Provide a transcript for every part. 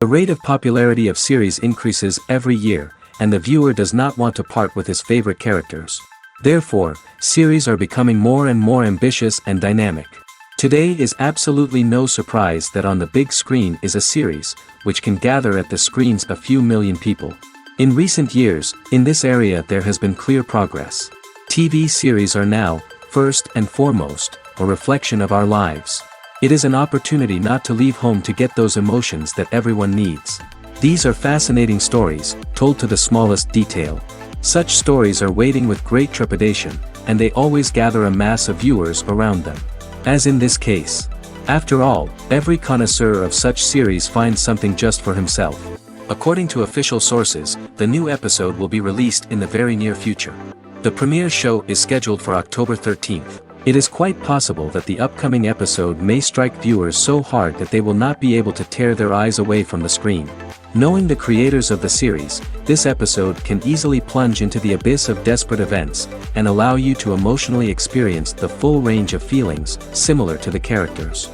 The rate of popularity of series increases every year, and the viewer does not want to part with his favorite characters. Therefore, series are becoming more and more ambitious and dynamic. Today is absolutely no surprise that on the big screen is a series, which can gather at the screens a few million people. In recent years, in this area there has been clear progress. TV series are now, first and foremost, a reflection of our lives. It is an opportunity not to leave home to get those emotions that everyone needs. These are fascinating stories, told to the smallest detail. Such stories are waiting with great trepidation, and they always gather a mass of viewers around them. As in this case. After all, every connoisseur of such series finds something just for himself. According to official sources, the new episode will be released in the very near future. The premiere show is scheduled for October 13th. It is quite possible that the upcoming episode may strike viewers so hard that they will not be able to tear their eyes away from the screen. Knowing the creators of the series, this episode can easily plunge into the abyss of desperate events, and allow you to emotionally experience the full range of feelings, similar to the characters.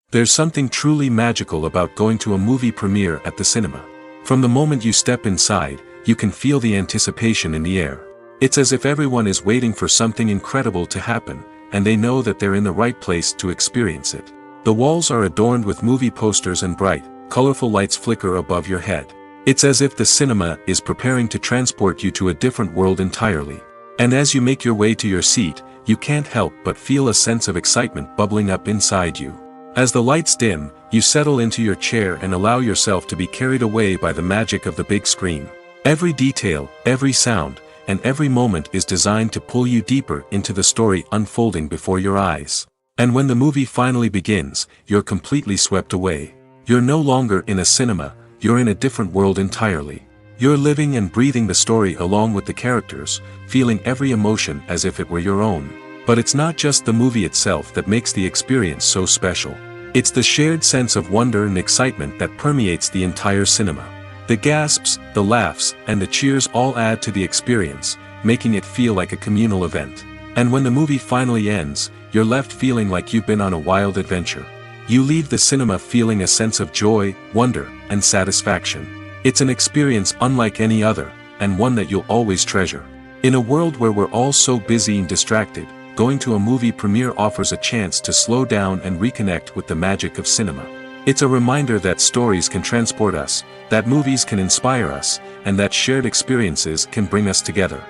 There's something truly magical about going to a movie premiere at the cinema. From the moment you step inside, you can feel the anticipation in the air. It's as if everyone is waiting for something incredible to happen, and they know that they're in the right place to experience it. The walls are adorned with movie posters and bright, colorful lights flicker above your head. It's as if the cinema is preparing to transport you to a different world entirely. And as you make your way to your seat, you can't help but feel a sense of excitement bubbling up inside you. As the lights dim, you settle into your chair and allow yourself to be carried away by the magic of the big screen. Every detail, every sound, and every moment is designed to pull you deeper into the story unfolding before your eyes. And when the movie finally begins, you're completely swept away. You're no longer in a cinema, you're in a different world entirely. You're living and breathing the story along with the characters, feeling every emotion as if it were your own. But it's not just the movie itself that makes the experience so special. It's the shared sense of wonder and excitement that permeates the entire cinema. The gasps, the laughs, and the cheers all add to the experience, making it feel like a communal event. And when the movie finally ends, you're left feeling like you've been on a wild adventure. You leave the cinema feeling a sense of joy, wonder, and satisfaction. It's an experience unlike any other, and one that you'll always treasure. In a world where we're all so busy and distracted, going to a movie premiere offers a chance to slow down and reconnect with the magic of cinema. It's a reminder that stories can transport us, that movies can inspire us, and that shared experiences can bring us together.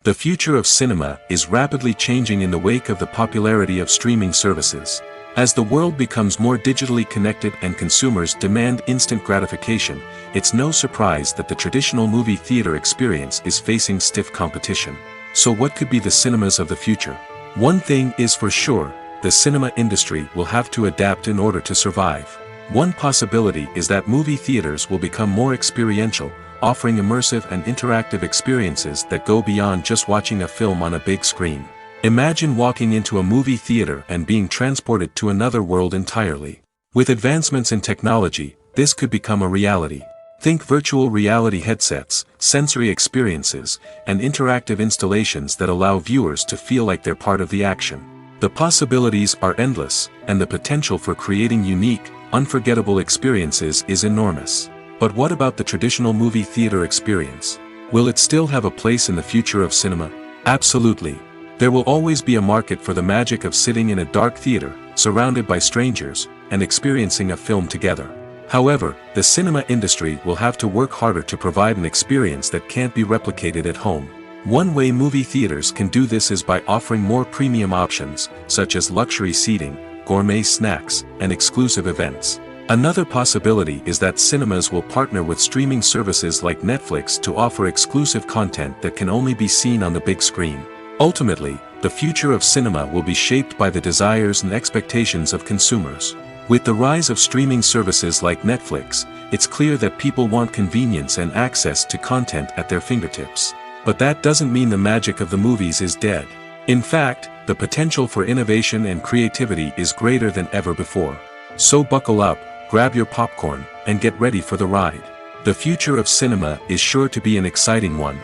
The future of cinema is rapidly changing in the wake of the popularity of streaming services. As the world becomes more digitally connected and consumers demand instant gratification, it's no surprise that the traditional movie theater experience is facing stiff competition. So what could be the cinemas of the future? One thing is for sure, the cinema industry will have to adapt in order to survive. One possibility is that movie theaters will become more experiential, offering immersive and interactive experiences that go beyond just watching a film on a big screen. Imagine walking into a movie theater and being transported to another world entirely. With advancements in technology, this could become a reality. Think virtual reality headsets, sensory experiences, and interactive installations that allow viewers to feel like they're part of the action. The possibilities are endless, and the potential for creating unique, unforgettable experiences is enormous. But what about the traditional movie theater experience? Will it still have a place in the future of cinema? Absolutely. There will always be a market for the magic of sitting in a dark theater, surrounded by strangers, and experiencing a film together. However, the cinema industry will have to work harder to provide an experience that can't be replicated at home. One way movie theaters can do this is by offering more premium options, such as luxury seating, gourmet snacks, and exclusive events. Another possibility is that cinemas will partner with streaming services like Netflix to offer exclusive content that can only be seen on the big screen. Ultimately, the future of cinema will be shaped by the desires and expectations of consumers. With the rise of streaming services like Netflix, it's clear that people want convenience and access to content at their fingertips. But that doesn't mean the magic of the movies is dead. In fact, the potential for innovation and creativity is greater than ever before. So buckle up, grab your popcorn, and get ready for the ride. The future of cinema is sure to be an exciting one.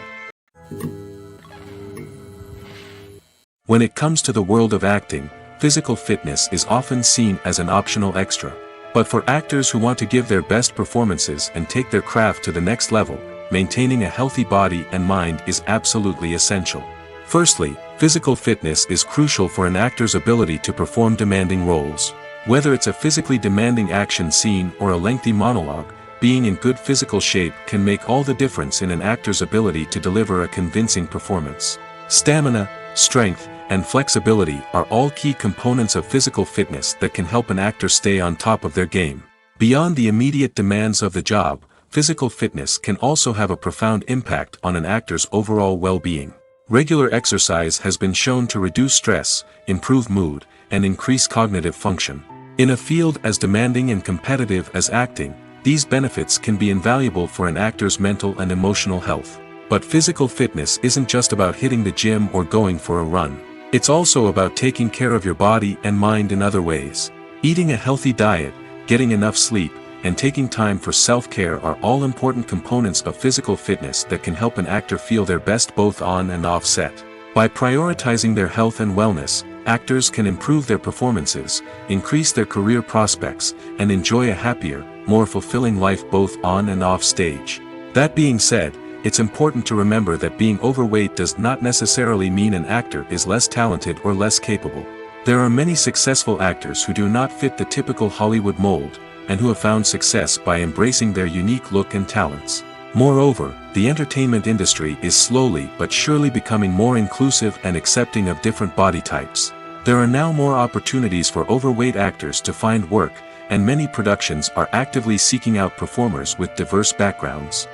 When it comes to the world of acting, physical fitness is often seen as an optional extra. But for actors who want to give their best performances and take their craft to the next level, maintaining a healthy body and mind is absolutely essential. Firstly, physical fitness is crucial for an actor's ability to perform demanding roles. Whether it's a physically demanding action scene or a lengthy monologue, being in good physical shape can make all the difference in an actor's ability to deliver a convincing performance. Stamina, strength, and flexibility are all key components of physical fitness that can help an actor stay on top of their game. Beyond the immediate demands of the job, physical fitness can also have a profound impact on an actor's overall well-being. Regular exercise has been shown to reduce stress, improve mood, and increase cognitive function. In a field as demanding and competitive as acting, these benefits can be invaluable for an actor's mental and emotional health. But physical fitness isn't just about hitting the gym or going for a run. It's also about taking care of your body and mind in other ways. Eating a healthy diet, getting enough sleep, and taking time for self-care are all important components of physical fitness that can help an actor feel their best both on and off set. By prioritizing their health and wellness, actors can improve their performances, increase their career prospects, and enjoy a happier, more fulfilling life both on and off stage. That being said, it's important to remember that being overweight does not necessarily mean an actor is less talented or less capable. There are many successful actors who do not fit the typical Hollywood mold, and who have found success by embracing their unique look and talents. Moreover, the entertainment industry is slowly but surely becoming more inclusive and accepting of different body types. There are now more opportunities for overweight actors to find work, and many productions are actively seeking out performers with diverse backgrounds.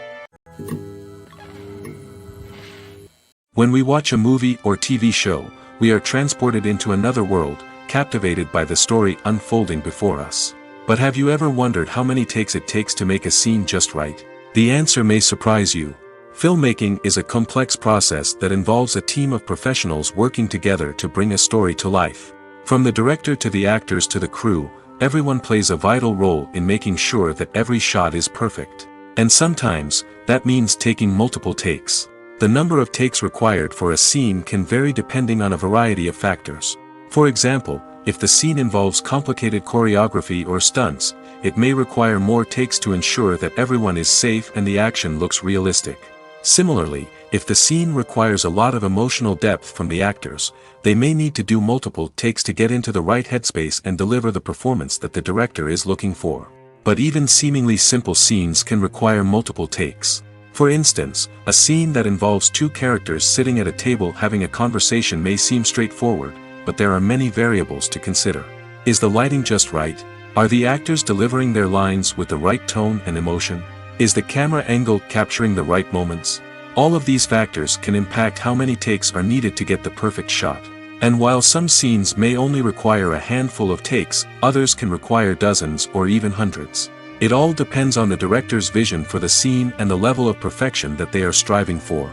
When we watch a movie or TV show, we are transported into another world, captivated by the story unfolding before us. But have you ever wondered how many takes it takes to make a scene just right? The answer may surprise you. Filmmaking is a complex process that involves a team of professionals working together to bring a story to life. From the director to the actors to the crew, everyone plays a vital role in making sure that every shot is perfect. And sometimes, that means taking multiple takes. The number of takes required for a scene can vary depending on a variety of factors. For example, if the scene involves complicated choreography or stunts, it may require more takes to ensure that everyone is safe and the action looks realistic. Similarly, if the scene requires a lot of emotional depth from the actors, they may need to do multiple takes to get into the right headspace and deliver the performance that the director is looking for. But even seemingly simple scenes can require multiple takes. For instance, a scene that involves two characters sitting at a table having a conversation may seem straightforward, but there are many variables to consider. Is the lighting just right? Are the actors delivering their lines with the right tone and emotion? Is the camera angle capturing the right moments? All of these factors can impact how many takes are needed to get the perfect shot. And while some scenes may only require a handful of takes, others can require dozens or even hundreds. It all depends on the director's vision for the scene and the level of perfection that they are striving for.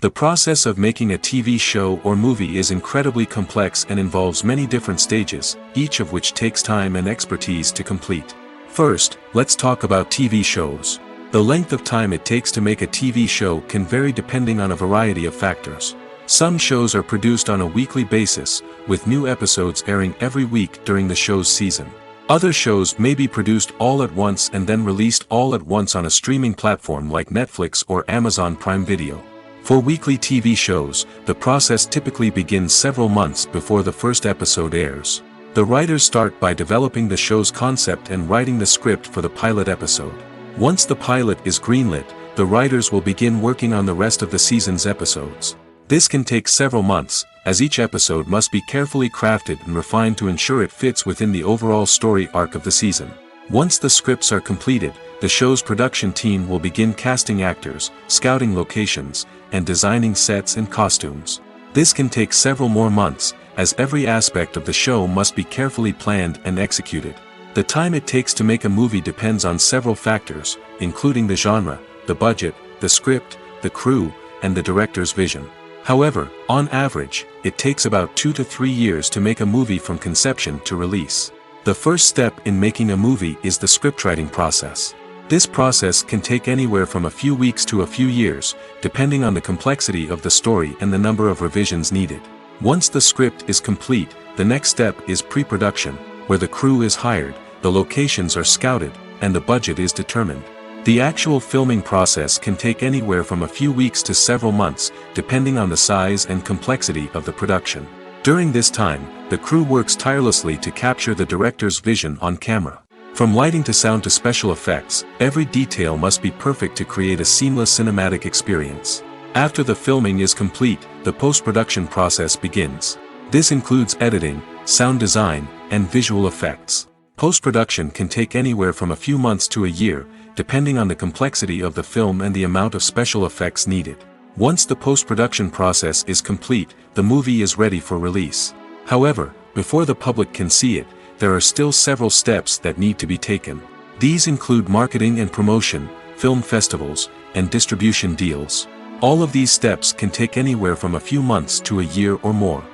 The process of making a TV show or movie is incredibly complex and involves many different stages, each of which takes time and expertise to complete. First, let's talk about TV shows. The length of time it takes to make a TV show can vary depending on a variety of factors. Some shows are produced on a weekly basis, with new episodes airing every week during the show's season. Other shows may be produced all at once and then released all at once on a streaming platform like Netflix or Amazon Prime Video. For weekly TV shows, the process typically begins several months before the first episode airs. The writers start by developing the show's concept and writing the script for the pilot episode. Once the pilot is greenlit, the writers will begin working on the rest of the season's episodes. This can take several months, as each episode must be carefully crafted and refined to ensure it fits within the overall story arc of the season. Once the scripts are completed, the show's production team will begin casting actors, scouting locations, and designing sets and costumes. This can take several more months, as every aspect of the show must be carefully planned and executed. The time it takes to make a movie depends on several factors, including the genre, the budget, the script, the crew, and the director's vision. However, on average, it takes about 2 to 3 years to make a movie from conception to release. The first step in making a movie is the scriptwriting process. This process can take anywhere from a few weeks to a few years, depending on the complexity of the story and the number of revisions needed. Once the script is complete, the next step is pre-production, where the crew is hired, the locations are scouted, and the budget is determined. The actual filming process can take anywhere from a few weeks to several months, depending on the size and complexity of the production. During this time, the crew works tirelessly to capture the director's vision on camera. From lighting to sound to special effects, every detail must be perfect to create a seamless cinematic experience. After the filming is complete, the post-production process begins. This includes editing, sound design, and visual effects. Post-production can take anywhere from a few months to a year, depending on the complexity of the film and the amount of special effects needed. Once the post-production process is complete, the movie is ready for release. However, before the public can see it, there are still several steps that need to be taken. These include marketing and promotion, film festivals, and distribution deals. All of these steps can take anywhere from a few months to a year or more.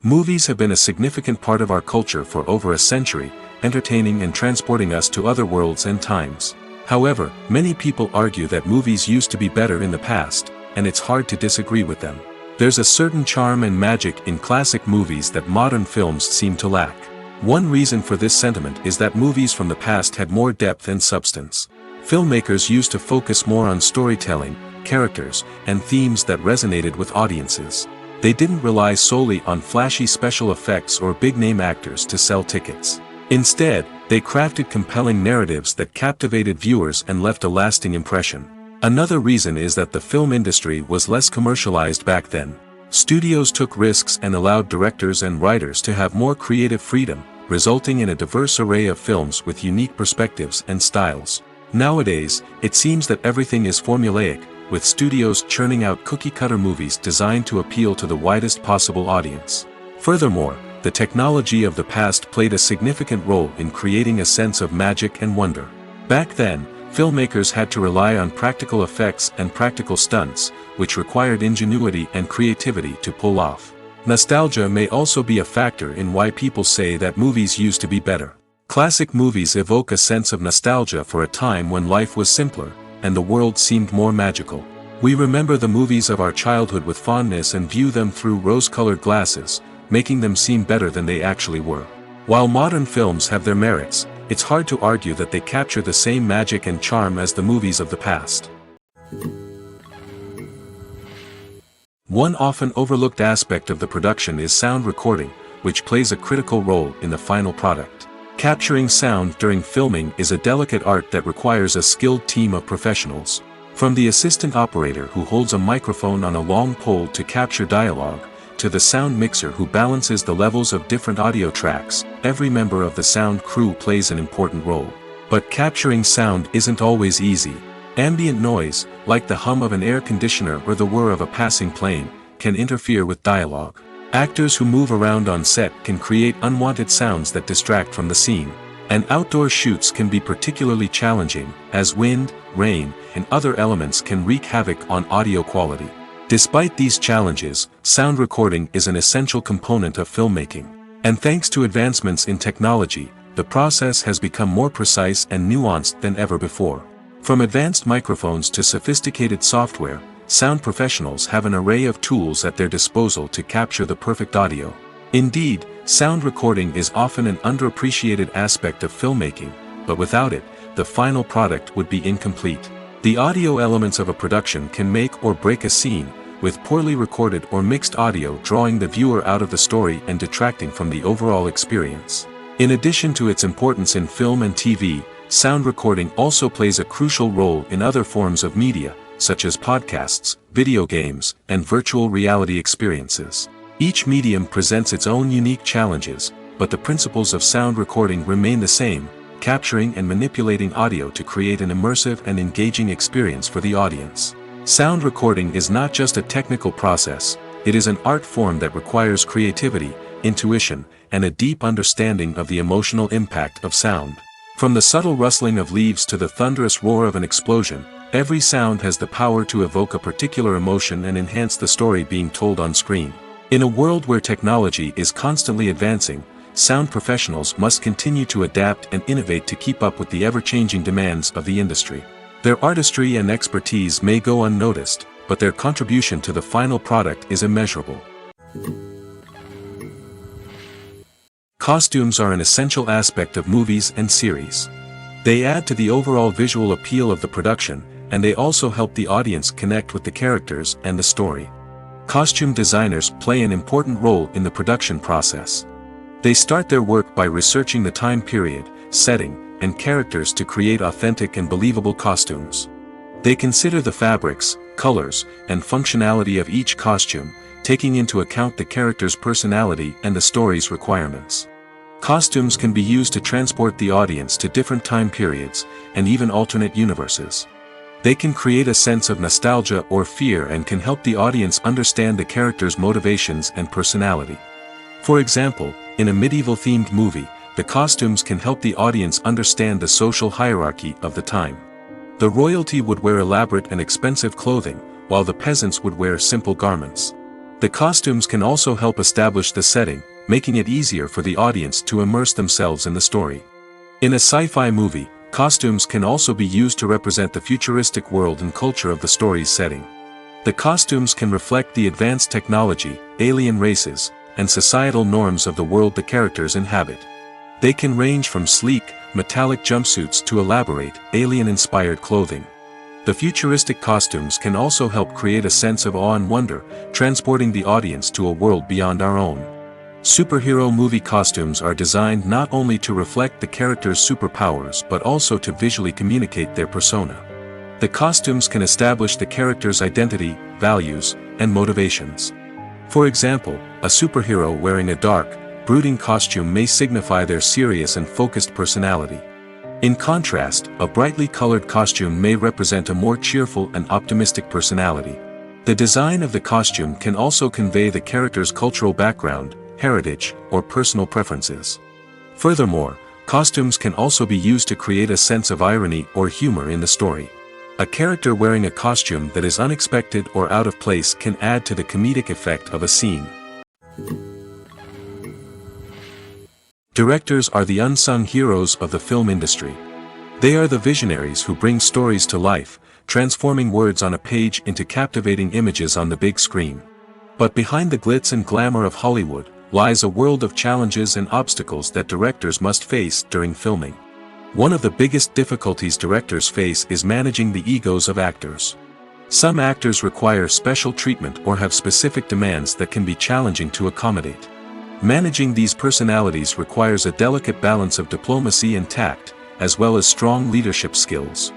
Movies have been a significant part of our culture for over a century, entertaining and transporting us to other worlds and times. However, many people argue that movies used to be better in the past, and it's hard to disagree with them. There's a certain charm and magic in classic movies that modern films seem to lack. One reason for this sentiment is that movies from the past had more depth and substance. Filmmakers used to focus more on storytelling, characters, and themes that resonated with audiences. They didn't rely solely on flashy special effects or big-name actors to sell tickets. Instead, they crafted compelling narratives that captivated viewers and left a lasting impression. Another reason is that the film industry was less commercialized back then. Studios took risks and allowed directors and writers to have more creative freedom, resulting in a diverse array of films with unique perspectives and styles. Nowadays, it seems that everything is formulaic, with studios churning out cookie-cutter movies designed to appeal to the widest possible audience. Furthermore, the technology of the past played a significant role in creating a sense of magic and wonder. Back then, filmmakers had to rely on practical effects and practical stunts, which required ingenuity and creativity to pull off. Nostalgia may also be a factor in why people say that movies used to be better. Classic movies evoke a sense of nostalgia for a time when life was simpler, and the world seemed more magical. We remember the movies of our childhood with fondness and view them through rose-colored glasses, making them seem better than they actually were. While modern films have their merits, it's hard to argue that they capture the same magic and charm as the movies of the past. One often overlooked aspect of the production is sound recording, which plays a critical role in the final product. Capturing sound during filming is a delicate art that requires a skilled team of professionals. From the assistant operator who holds a microphone on a long pole to capture dialogue, to the sound mixer who balances the levels of different audio tracks, every member of the sound crew plays an important role. But capturing sound isn't always easy. Ambient noise, like the hum of an air conditioner or the whir of a passing plane, can interfere with dialogue. Actors who move around on set can create unwanted sounds that distract from the scene. And outdoor shoots can be particularly challenging, as wind, rain, and other elements can wreak havoc on audio quality. Despite these challenges, sound recording is an essential component of filmmaking. And thanks to advancements in technology, the process has become more precise and nuanced than ever before. From advanced microphones to sophisticated software, sound professionals have an array of tools at their disposal to capture the perfect audio. Indeed, sound recording is often an underappreciated aspect of filmmaking, but without it, the final product would be incomplete. The audio elements of a production can make or break a scene, with poorly recorded or mixed audio drawing the viewer out of the story and detracting from the overall experience. In addition to its importance in film and TV, sound recording also plays a crucial role in other forms of media, such as podcasts, video games, and virtual reality experiences. Each medium presents its own unique challenges, but the principles of sound recording remain the same, capturing and manipulating audio to create an immersive and engaging experience for the audience. Sound recording is not just a technical process, it is an art form that requires creativity, intuition, and a deep understanding of the emotional impact of sound. From the subtle rustling of leaves to the thunderous roar of an explosion, every sound has the power to evoke a particular emotion and enhance the story being told on screen. In a world where technology is constantly advancing, sound professionals must continue to adapt and innovate to keep up with the ever-changing demands of the industry. Their artistry and expertise may go unnoticed, but their contribution to the final product is immeasurable. Costumes are an essential aspect of movies and series. They add to the overall visual appeal of the production, and they also help the audience connect with the characters and the story. Costume designers play an important role in the production process. They start their work by researching the time period, setting, and characters to create authentic and believable costumes. They consider the fabrics, colors, and functionality of each costume, taking into account the character's personality and the story's requirements. Costumes can be used to transport the audience to different time periods, and even alternate universes. They can create a sense of nostalgia or fear and can help the audience understand the character's motivations and personality. For example, in a medieval-themed movie, the costumes can help the audience understand the social hierarchy of the time. The royalty would wear elaborate and expensive clothing, while the peasants would wear simple garments. The costumes can also help establish the setting, making it easier for the audience to immerse themselves in the story. In a sci-fi movie, costumes can also be used to represent the futuristic world and culture of the story's setting. The costumes can reflect the advanced technology, alien races, and societal norms of the world the characters inhabit. They can range from sleek, metallic jumpsuits to elaborate, alien-inspired clothing. The futuristic costumes can also help create a sense of awe and wonder, transporting the audience to a world beyond our own. Superhero movie costumes are designed not only to reflect the character's superpowers but also to visually communicate their persona. The costumes can establish the character's identity, values, and motivations. For example, a superhero wearing a dark, brooding costume may signify their serious and focused personality. In contrast, a brightly colored costume may represent a more cheerful and optimistic personality. The design of the costume can also convey the character's cultural background, heritage, or personal preferences. Furthermore, costumes can also be used to create a sense of irony or humor in the story. A character wearing a costume that is unexpected or out of place can add to the comedic effect of a scene. Directors are the unsung heroes of the film industry. They are the visionaries who bring stories to life, transforming words on a page into captivating images on the big screen. But behind the glitz and glamour of Hollywood lies a world of challenges and obstacles that directors must face during filming. One of the biggest difficulties directors face is managing the egos of actors. Some actors require special treatment or have specific demands that can be challenging to accommodate. Managing these personalities requires a delicate balance of diplomacy and tact, as well as strong leadership skills.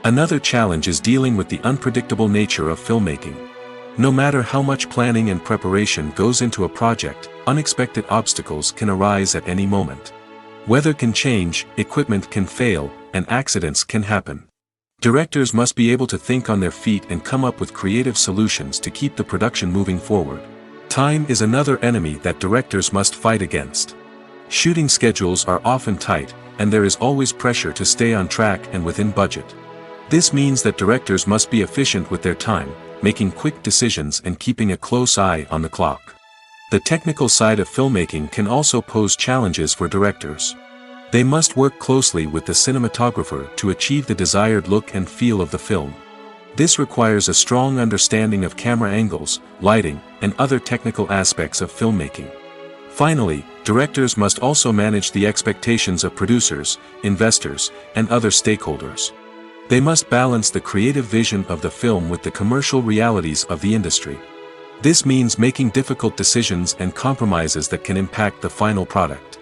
Another challenge is dealing with the unpredictable nature of filmmaking. No matter how much planning and preparation goes into a project, unexpected obstacles can arise at any moment. Weather can change, equipment can fail, and accidents can happen. Directors must be able to think on their feet and come up with creative solutions to keep the production moving forward. Time is another enemy that directors must fight against. Shooting schedules are often tight, and there is always pressure to stay on track and within budget. This means that directors must be efficient with their time, making quick decisions and keeping a close eye on the clock. The technical side of filmmaking can also pose challenges for directors. They must work closely with the cinematographer to achieve the desired look and feel of the film. This requires a strong understanding of camera angles, lighting, and other technical aspects of filmmaking. Finally, directors must also manage the expectations of producers, investors, and other stakeholders. They must balance the creative vision of the film with the commercial realities of the industry. This means making difficult decisions and compromises that can impact the final product.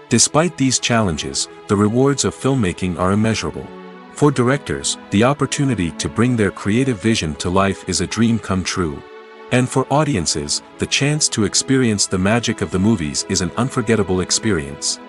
Despite these challenges, the rewards of filmmaking are immeasurable. For directors, the opportunity to bring their creative vision to life is a dream come true. And for audiences, the chance to experience the magic of the movies is an unforgettable experience.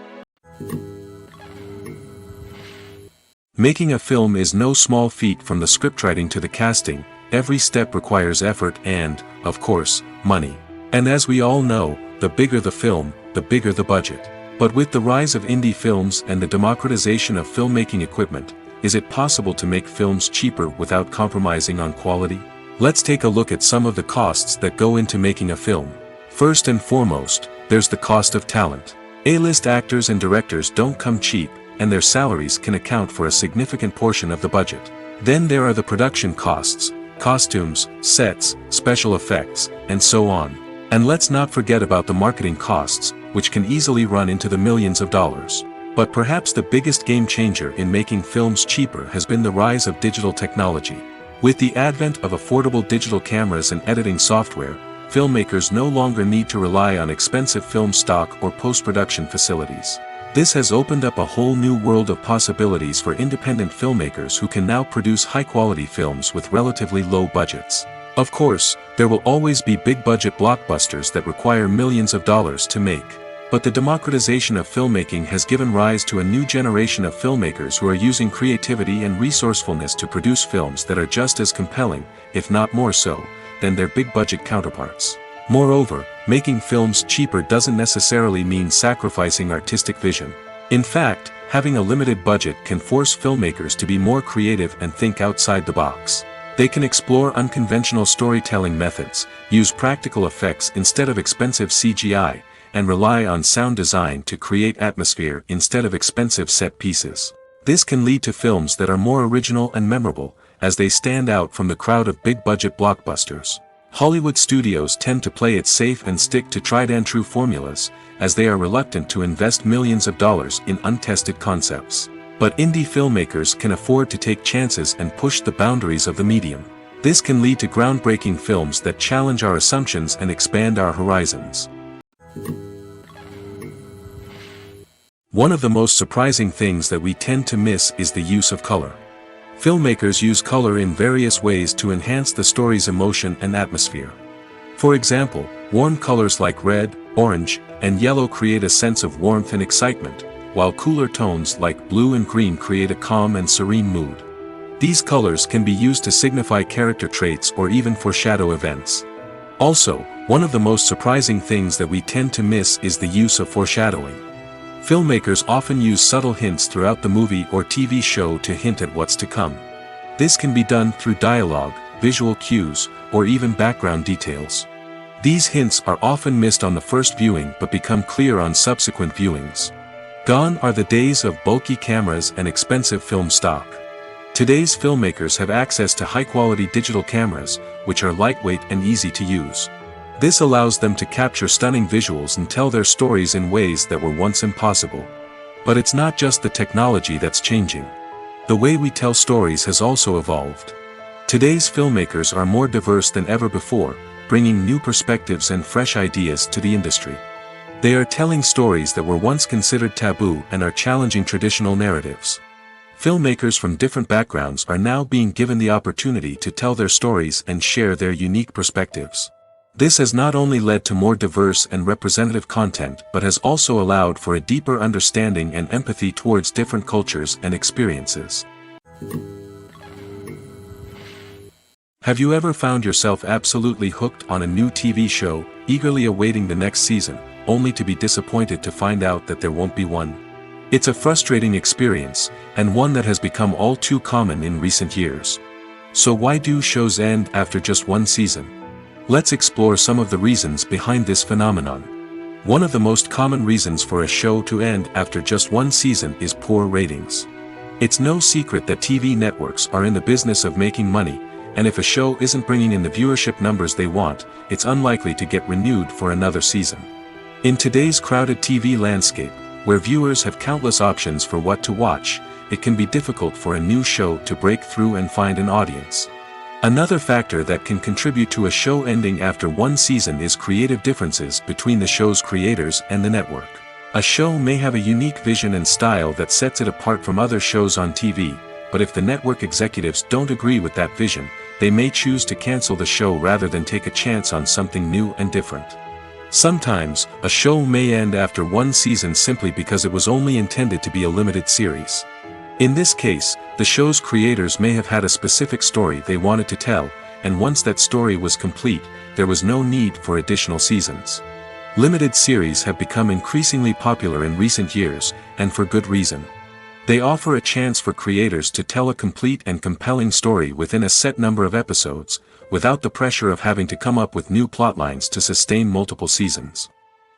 Making a film is no small feat. From the scriptwriting to the casting, every step requires effort and, of course, money. And as we all know, the bigger the film, the bigger the budget. But with the rise of indie films and the democratization of filmmaking equipment, is it possible to make films cheaper without compromising on quality? Let's take a look at some of the costs that go into making a film. First and foremost, there's the cost of talent. A-list actors and directors don't come cheap, and their salaries can account for a significant portion of the budget. Then there are the production costs, costumes, sets, special effects, and so on. And let's not forget about the marketing costs, which can easily run into the millions of dollars. But perhaps the biggest game changer in making films cheaper has been the rise of digital technology. With the advent of affordable digital cameras and editing software, filmmakers no longer need to rely on expensive film stock or post-production facilities. This has opened up a whole new world of possibilities for independent filmmakers who can now produce high-quality films with relatively low budgets. Of course, there will always be big-budget blockbusters that require millions of dollars to make. But the democratization of filmmaking has given rise to a new generation of filmmakers who are using creativity and resourcefulness to produce films that are just as compelling, if not more so, than their big-budget counterparts. Moreover, making films cheaper doesn't necessarily mean sacrificing artistic vision. In fact, having a limited budget can force filmmakers to be more creative and think outside the box. They can explore unconventional storytelling methods, use practical effects instead of expensive CGI, and rely on sound design to create atmosphere instead of expensive set pieces. This can lead to films that are more original and memorable, as they stand out from the crowd of big-budget blockbusters. Hollywood studios tend to play it safe and stick to tried-and-true formulas, as they are reluctant to invest millions of dollars in untested concepts. But indie filmmakers can afford to take chances and push the boundaries of the medium. This can lead to groundbreaking films that challenge our assumptions and expand our horizons. One of the most surprising things that we tend to miss is the use of color. Filmmakers use color in various ways to enhance the story's emotion and atmosphere. For example, warm colors like red, orange, and yellow create a sense of warmth and excitement, while cooler tones like blue and green create a calm and serene mood. These colors can be used to signify character traits or even foreshadow events. Also, one of the most surprising things that we tend to miss is the use of foreshadowing. Filmmakers often use subtle hints throughout the movie or TV show to hint at what's to come. This can be done through dialogue, visual cues, or even background details. These hints are often missed on the first viewing but become clear on subsequent viewings. Gone are the days of bulky cameras and expensive film stock. Today's filmmakers have access to high-quality digital cameras, which are lightweight and easy to use. This allows them to capture stunning visuals and tell their stories in ways that were once impossible. But it's not just the technology that's changing. The way we tell stories has also evolved. Today's filmmakers are more diverse than ever before, bringing new perspectives and fresh ideas to the industry. They are telling stories that were once considered taboo and are challenging traditional narratives. Filmmakers from different backgrounds are now being given the opportunity to tell their stories and share their unique perspectives. This has not only led to more diverse and representative content but has also allowed for a deeper understanding and empathy towards different cultures and experiences. Have you ever found yourself absolutely hooked on a new TV show, eagerly awaiting the next season, only to be disappointed to find out that there won't be one? It's a frustrating experience, and one that has become all too common in recent years. So why do shows end after just one season? Let's explore some of the reasons behind this phenomenon. One of the most common reasons for a show to end after just one season is poor ratings. It's no secret that TV networks are in the business of making money, and if a show isn't bringing in the viewership numbers they want, it's unlikely to get renewed for another season. In today's crowded TV landscape, where viewers have countless options for what to watch, it can be difficult for a new show to break through and find an audience. Another factor that can contribute to a show ending after one season is creative differences between the show's creators and the network. A show may have a unique vision and style that sets it apart from other shows on TV, but if the network executives don't agree with that vision, they may choose to cancel the show rather than take a chance on something new and different. Sometimes, a show may end after one season simply because it was only intended to be a limited series. In this case, the show's creators may have had a specific story they wanted to tell, and once that story was complete, there was no need for additional seasons. Limited series have become increasingly popular in recent years, and for good reason. They offer a chance for creators to tell a complete and compelling story within a set number of episodes, without the pressure of having to come up with new plotlines to sustain multiple seasons.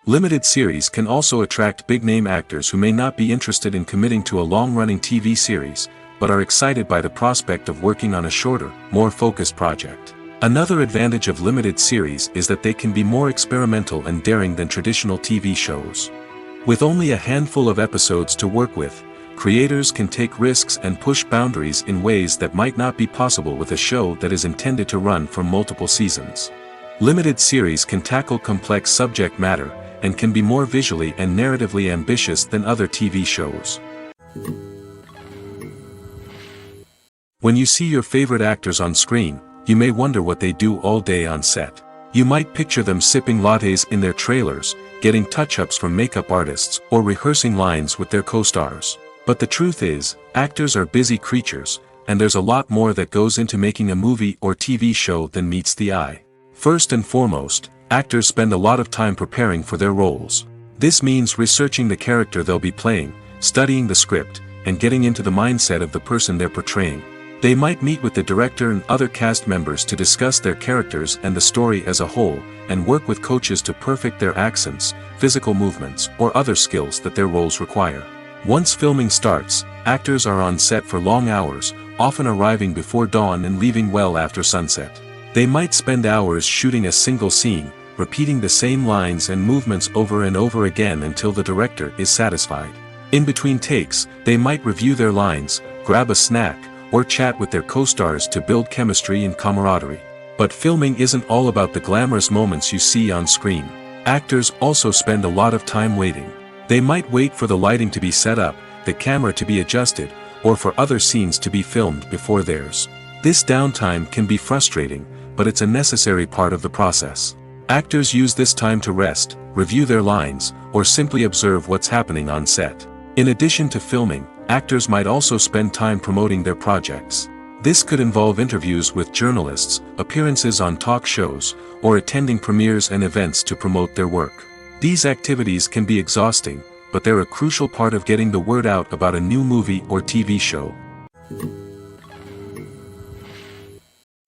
Limited series can also attract big-name actors who may not be interested in committing to a long-running TV series, but are excited by the prospect of working on a shorter, more focused project. Another advantage of limited series is that they can be more experimental and daring than traditional TV shows. With only a handful of episodes to work with, creators can take risks and push boundaries in ways that might not be possible with a show that is intended to run for multiple seasons. Limited series can tackle complex subject matter, and can be more visually and narratively ambitious than other TV shows. When you see your favorite actors on screen, you may wonder what they do all day on set. You might picture them sipping lattes in their trailers, getting touch-ups from makeup artists, or rehearsing lines with their co-stars. But the truth is, actors are busy creatures, and there's a lot more that goes into making a movie or TV show than meets the eye. First and foremost, actors spend a lot of time preparing for their roles. This means researching the character they'll be playing, studying the script, and getting into the mindset of the person they're portraying. They might meet with the director and other cast members to discuss their characters and the story as a whole, and work with coaches to perfect their accents, physical movements, or other skills that their roles require. Once filming starts, actors are on set for long hours, often arriving before dawn and leaving well after sunset. They might spend hours shooting a single scene, repeating the same lines and movements over and over again until the director is satisfied. In between takes, they might review their lines, grab a snack, or chat with their co-stars to build chemistry and camaraderie. But filming isn't all about the glamorous moments you see on screen. Actors also spend a lot of time waiting. They might wait for the lighting to be set up, the camera to be adjusted, or for other scenes to be filmed before theirs. This downtime can be frustrating, but it's a necessary part of the process. Actors use this time to rest, review their lines, or simply observe what's happening on set. In addition to filming, actors might also spend time promoting their projects. This could involve interviews with journalists, appearances on talk shows, or attending premieres and events to promote their work. These activities can be exhausting, but they're a crucial part of getting the word out about a new movie or TV show.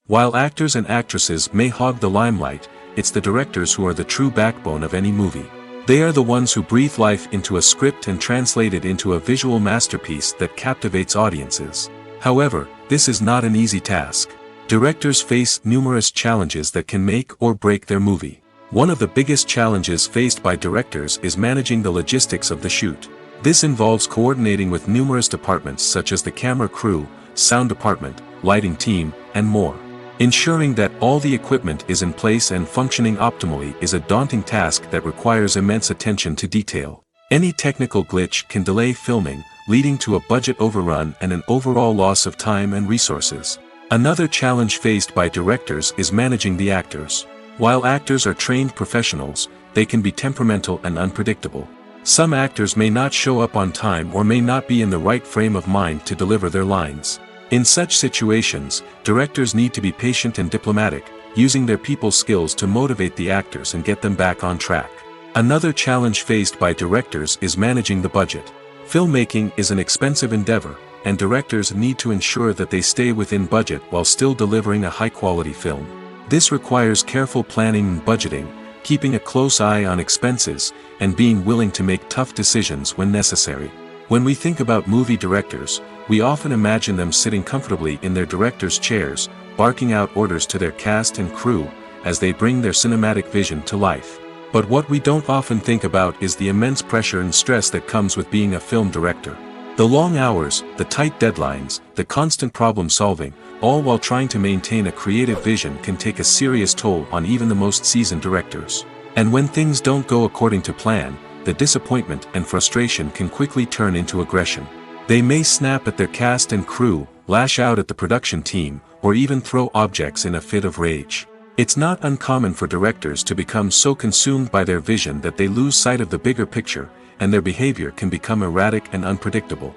While actors and actresses may hog the limelight, it's the directors who are the true backbone of any movie. They are the ones who breathe life into a script and translate it into a visual masterpiece that captivates audiences. However, this is not an easy task. Directors face numerous challenges that can make or break their movie. One of the biggest challenges faced by directors is managing the logistics of the shoot. This involves coordinating with numerous departments such as the camera crew, sound department, lighting team, and more. Ensuring that all the equipment is in place and functioning optimally is a daunting task that requires immense attention to detail. Any technical glitch can delay filming, leading to a budget overrun and an overall loss of time and resources. Another challenge faced by directors is managing the actors. While actors are trained professionals, they can be temperamental and unpredictable. Some actors may not show up on time or may not be in the right frame of mind to deliver their lines. In such situations, directors need to be patient and diplomatic, using their people skills to motivate the actors and get them back on track. Another challenge faced by directors is managing the budget. Filmmaking is an expensive endeavor, and directors need to ensure that they stay within budget while still delivering a high-quality film. This requires careful planning and budgeting, keeping a close eye on expenses, and being willing to make tough decisions when necessary. When we think about movie directors, we often imagine them sitting comfortably in their director's chairs, barking out orders to their cast and crew, as they bring their cinematic vision to life. But what we don't often think about is the immense pressure and stress that comes with being a film director. The long hours, the tight deadlines, the constant problem solving, all while trying to maintain a creative vision can take a serious toll on even the most seasoned directors. And when things don't go according to plan, the disappointment and frustration can quickly turn into aggression. They may snap at their cast and crew, lash out at the production team, or even throw objects in a fit of rage. It's not uncommon for directors to become so consumed by their vision that they lose sight of the bigger picture, and their behavior can become erratic and unpredictable.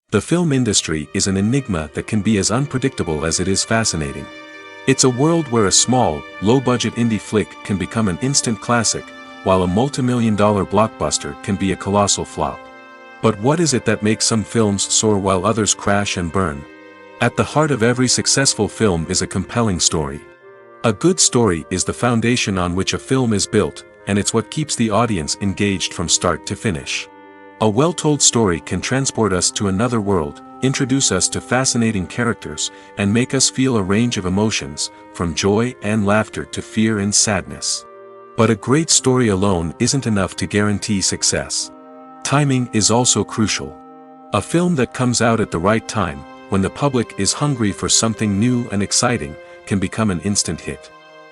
The film industry is an enigma that can be as unpredictable as it is fascinating. It's a world where a small, low-budget indie flick can become an instant classic, while a multi-million-dollar blockbuster can be a colossal flop. But what is it that makes some films soar while others crash and burn? At the heart of every successful film is a compelling story. A good story is the foundation on which a film is built, and it's what keeps the audience engaged from start to finish. A well-told story can transport us to another world, introduce us to fascinating characters, and make us feel a range of emotions, from joy and laughter to fear and sadness. But a great story alone isn't enough to guarantee success. Timing is also crucial. A film that comes out at the right time, when the public is hungry for something new and exciting, can become an instant hit.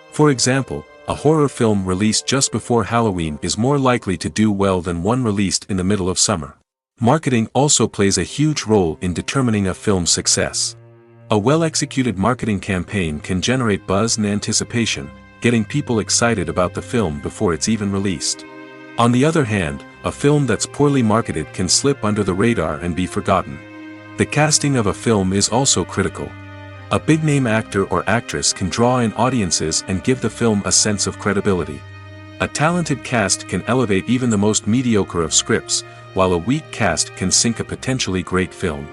For example, a horror film released just before Halloween is more likely to do well than one released in the middle of summer. Marketing also plays a huge role in determining a film's success. A well-executed marketing campaign can generate buzz and anticipation, getting people excited about the film before it's even released. On the other hand, a film that's poorly marketed can slip under the radar and be forgotten. The casting of a film is also critical. A big-name actor or actress can draw in audiences and give the film a sense of credibility. A talented cast can elevate even the most mediocre of scripts, while a weak cast can sink a potentially great film.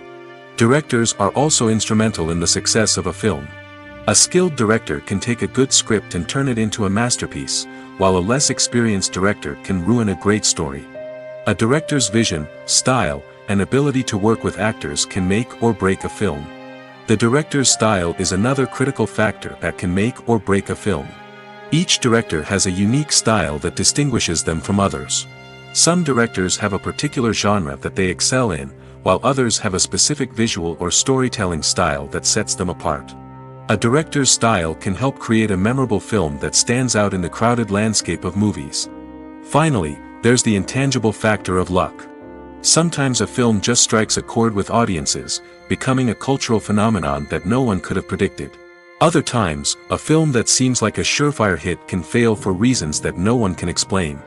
Directors are also instrumental in the success of a film. A skilled director can take a good script and turn it into a masterpiece, while a less experienced director can ruin a great story. A director's vision, style, and ability to work with actors can make or break a film. The director's style is another critical factor that can make or break a film. Each director has a unique style that distinguishes them from others. Some directors have a particular genre that they excel in, while others have a specific visual or storytelling style that sets them apart. A director's style can help create a memorable film that stands out in the crowded landscape of movies. Finally, there's the intangible factor of luck. Sometimes a film just strikes a chord with audiences, becoming a cultural phenomenon that no one could have predicted. Other times, a film that seems like a surefire hit can fail for reasons that no one can explain.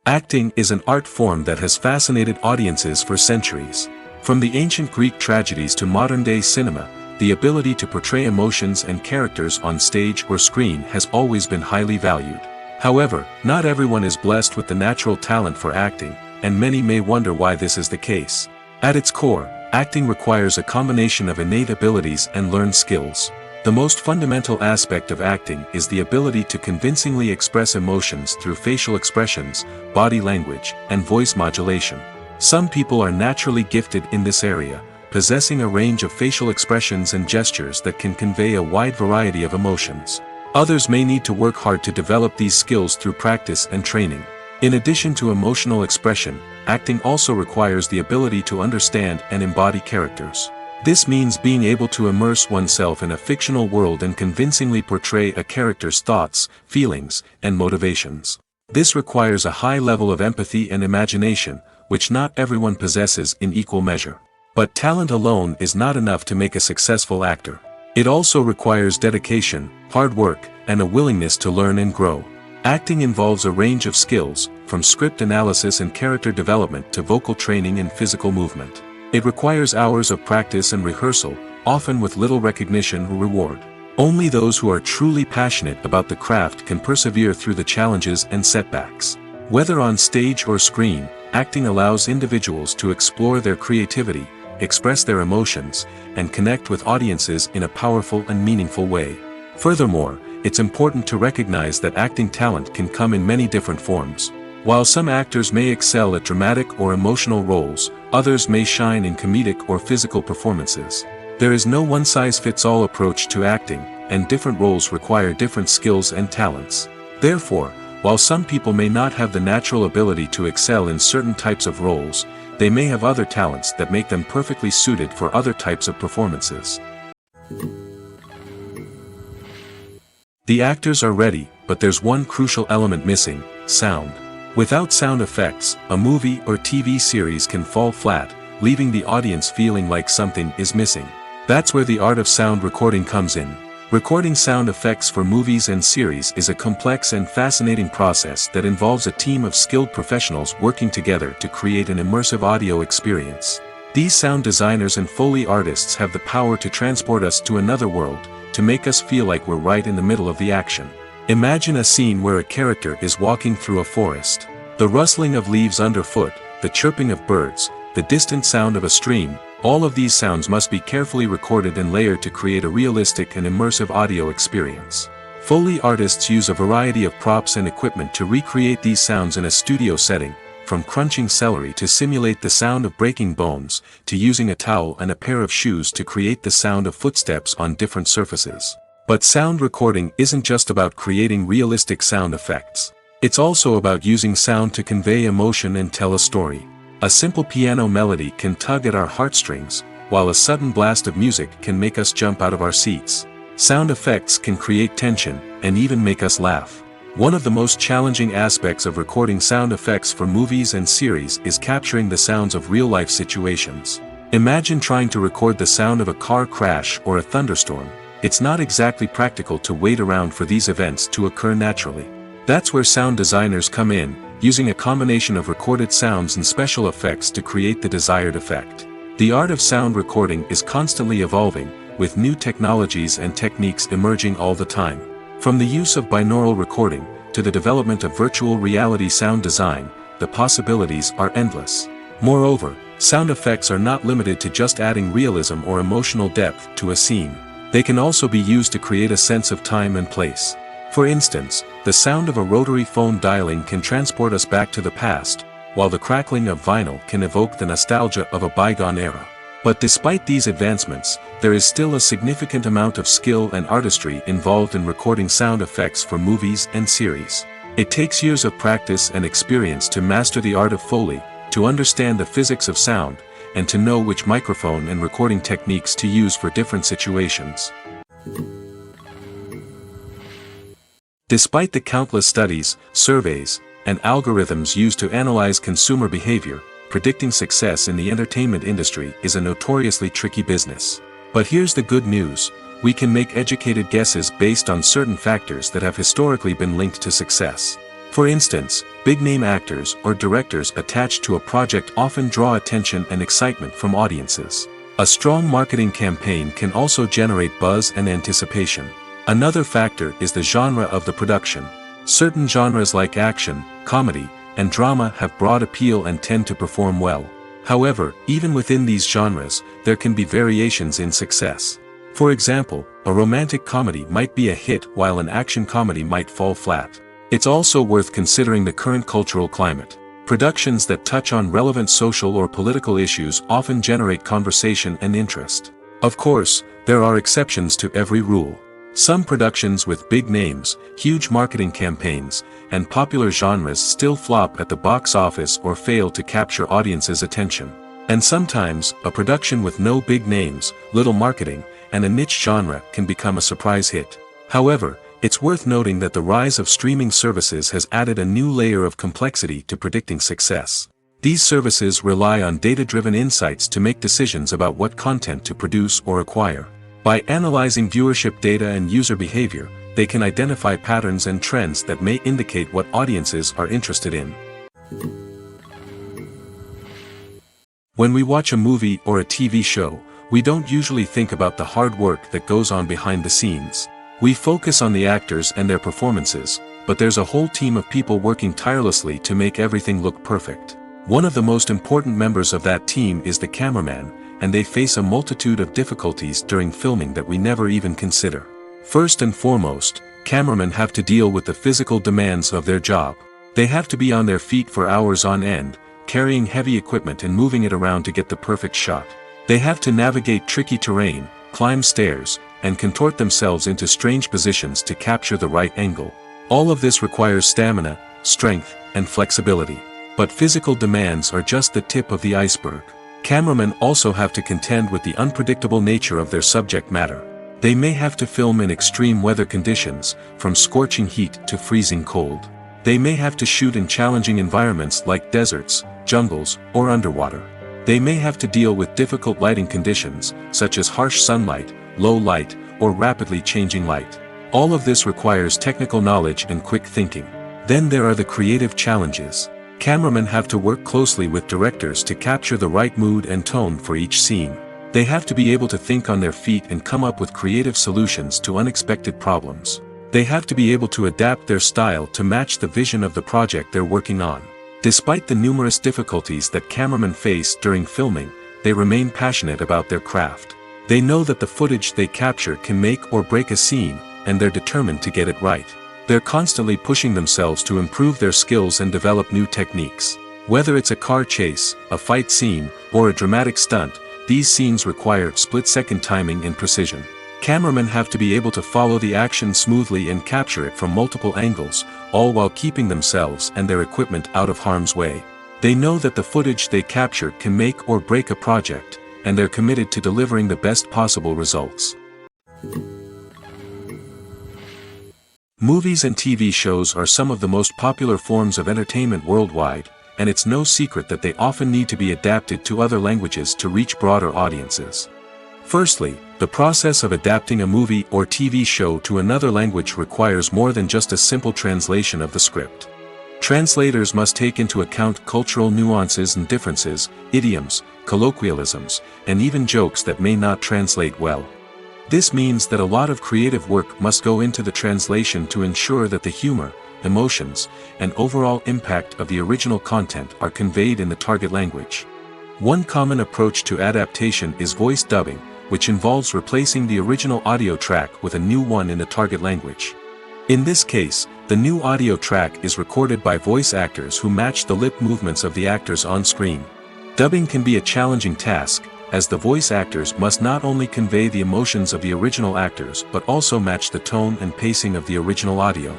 Acting is an art form that has fascinated audiences for centuries. From the ancient Greek tragedies to modern-day cinema, the ability to portray emotions and characters on stage or screen has always been highly valued. However, not everyone is blessed with the natural talent for acting, and many may wonder why this is the case. At its core, acting requires a combination of innate abilities and learned skills. The most fundamental aspect of acting is the ability to convincingly express emotions through facial expressions, body language, and voice modulation. Some people are naturally gifted in this area, possessing a range of facial expressions and gestures that can convey a wide variety of emotions. Others may need to work hard to develop these skills through practice and training. In addition to emotional expression, acting also requires the ability to understand and embody characters. This means being able to immerse oneself in a fictional world and convincingly portray a character's thoughts, feelings, and motivations. This requires a high level of empathy and imagination, which not everyone possesses in equal measure. But talent alone is not enough to make a successful actor. It also requires dedication, hard work, and a willingness to learn and grow. Acting involves a range of skills, from script analysis and character development to vocal training and physical movement. It requires hours of practice and rehearsal, often with little recognition or reward. Only those who are truly passionate about the craft can persevere through the challenges and setbacks. Whether on stage or screen, acting allows individuals to explore their creativity, express their emotions, and connect with audiences in a powerful and meaningful way. Furthermore, it's important to recognize that acting talent can come in many different forms. While some actors may excel at dramatic or emotional roles, others may shine in comedic or physical performances. There is no one-size-fits-all approach to acting, and different roles require different skills and talents. Therefore, while some people may not have the natural ability to excel in certain types of roles, they may have other talents that make them perfectly suited for other types of performances. The actors are ready, but there's one crucial element missing: sound. Without sound effects, a movie or TV series can fall flat, leaving the audience feeling like something is missing. That's where the art of sound recording comes in. Recording sound effects for movies and series is a complex and fascinating process that involves a team of skilled professionals working together to create an immersive audio experience. These sound designers and Foley artists have the power to transport us to another world, to make us feel like we're right in the middle of the action. Imagine a scene where a character is walking through a forest. The rustling of leaves underfoot, the chirping of birds, the distant sound of a stream, All of these sounds must be carefully recorded and layered to create a realistic and immersive audio experience. Foley artists use a variety of props and equipment to recreate these sounds in a studio setting, from crunching celery to simulate the sound of breaking bones, to using a towel and a pair of shoes to create the sound of footsteps on different surfaces. But sound recording isn't just about creating realistic sound effects. It's also about using sound to convey emotion and tell a story. A simple piano melody can tug at our heartstrings, while a sudden blast of music can make us jump out of our seats. Sound effects can create tension, and even make us laugh. One of the most challenging aspects of recording sound effects for movies and series is capturing the sounds of real-life situations. Imagine trying to record the sound of a car crash or a thunderstorm. It's not exactly practical to wait around for these events to occur naturally. That's where sound designers come in, using a combination of recorded sounds and special effects to create the desired effect. The art of sound recording is constantly evolving, with new technologies and techniques emerging all the time. From the use of binaural recording, to the development of virtual reality sound design, the possibilities are endless. Moreover, sound effects are not limited to just adding realism or emotional depth to a scene. They can also be used to create a sense of time and place. For instance, the sound of a rotary phone dialing can transport us back to the past, while the crackling of vinyl can evoke the nostalgia of a bygone era. But despite these advancements, there is still a significant amount of skill and artistry involved in recording sound effects for movies and series. It takes years of practice and experience to master the art of Foley, to understand the physics of sound, and to know which microphone and recording techniques to use for different situations. Despite the countless studies, surveys, and algorithms used to analyze consumer behavior, predicting success in the entertainment industry is a notoriously tricky business. But here's the good news: we can make educated guesses based on certain factors that have historically been linked to success. For instance, big-name actors or directors attached to a project often draw attention and excitement from audiences. A strong marketing campaign can also generate buzz and anticipation. Another factor is the genre of the production. Certain genres like action, comedy, and drama have broad appeal and tend to perform well. However, even within these genres, there can be variations in success. For example, a romantic comedy might be a hit while an action comedy might fall flat. It's also worth considering the current cultural climate. Productions that touch on relevant social or political issues often generate conversation and interest. Of course, there are exceptions to every rule. Some productions with big names, huge marketing campaigns, and popular genres still flop at the box office or fail to capture audiences' attention. And sometimes, a production with no big names, little marketing, and a niche genre can become a surprise hit. However, it's worth noting that the rise of streaming services has added a new layer of complexity to predicting success. These services rely on data-driven insights to make decisions about what content to produce or acquire. By analyzing viewership data and user behavior, they can identify patterns and trends that may indicate what audiences are interested in. When we watch a movie or a TV show, we don't usually think about the hard work that goes on behind the scenes. We focus on the actors and their performances, but there's a whole team of people working tirelessly to make everything look perfect. One of the most important members of that team is the cameraman, and they face a multitude of difficulties during filming that we never even consider. First and foremost, cameramen have to deal with the physical demands of their job. They have to be on their feet for hours on end, carrying heavy equipment and moving it around to get the perfect shot. They have to navigate tricky terrain, climb stairs, and contort themselves into strange positions to capture the right angle. All of this requires stamina, strength, and flexibility. But physical demands are just the tip of the iceberg. Cameramen also have to contend with the unpredictable nature of their subject matter. They may have to film in extreme weather conditions, from scorching heat to freezing cold. They may have to shoot in challenging environments like deserts, jungles, or underwater. They may have to deal with difficult lighting conditions, such as harsh sunlight, low light, or rapidly changing light. All of this requires technical knowledge and quick thinking. Then there are the creative challenges. Cameramen have to work closely with directors to capture the right mood and tone for each scene. They have to be able to think on their feet and come up with creative solutions to unexpected problems. They have to be able to adapt their style to match the vision of the project they're working on. Despite the numerous difficulties that cameramen face during filming, they remain passionate about their craft. They know that the footage they capture can make or break a scene, and they're determined to get it right. They're constantly pushing themselves to improve their skills and develop new techniques. Whether it's a car chase, a fight scene, or a dramatic stunt, these scenes require split-second timing and precision. Cameramen have to be able to follow the action smoothly and capture it from multiple angles, all while keeping themselves and their equipment out of harm's way. They know that the footage they capture can make or break a project, and they're committed to delivering the best possible results. Movies and TV shows are some of the most popular forms of entertainment worldwide, and it's no secret that they often need to be adapted to other languages to reach broader audiences. Firstly, the process of adapting a movie or TV show to another language requires more than just a simple translation of the script. Translators must take into account cultural nuances and differences, idioms, colloquialisms, and even jokes that may not translate well. This means that a lot of creative work must go into the translation to ensure that the humor, emotions, and overall impact of the original content are conveyed in the target language. One common approach to adaptation is voice dubbing, which involves replacing the original audio track with a new one in the target language. In this case, the new audio track is recorded by voice actors who match the lip movements of the actors on screen. Dubbing can be a challenging task, as the voice actors must not only convey the emotions of the original actors but also match the tone and pacing of the original audio.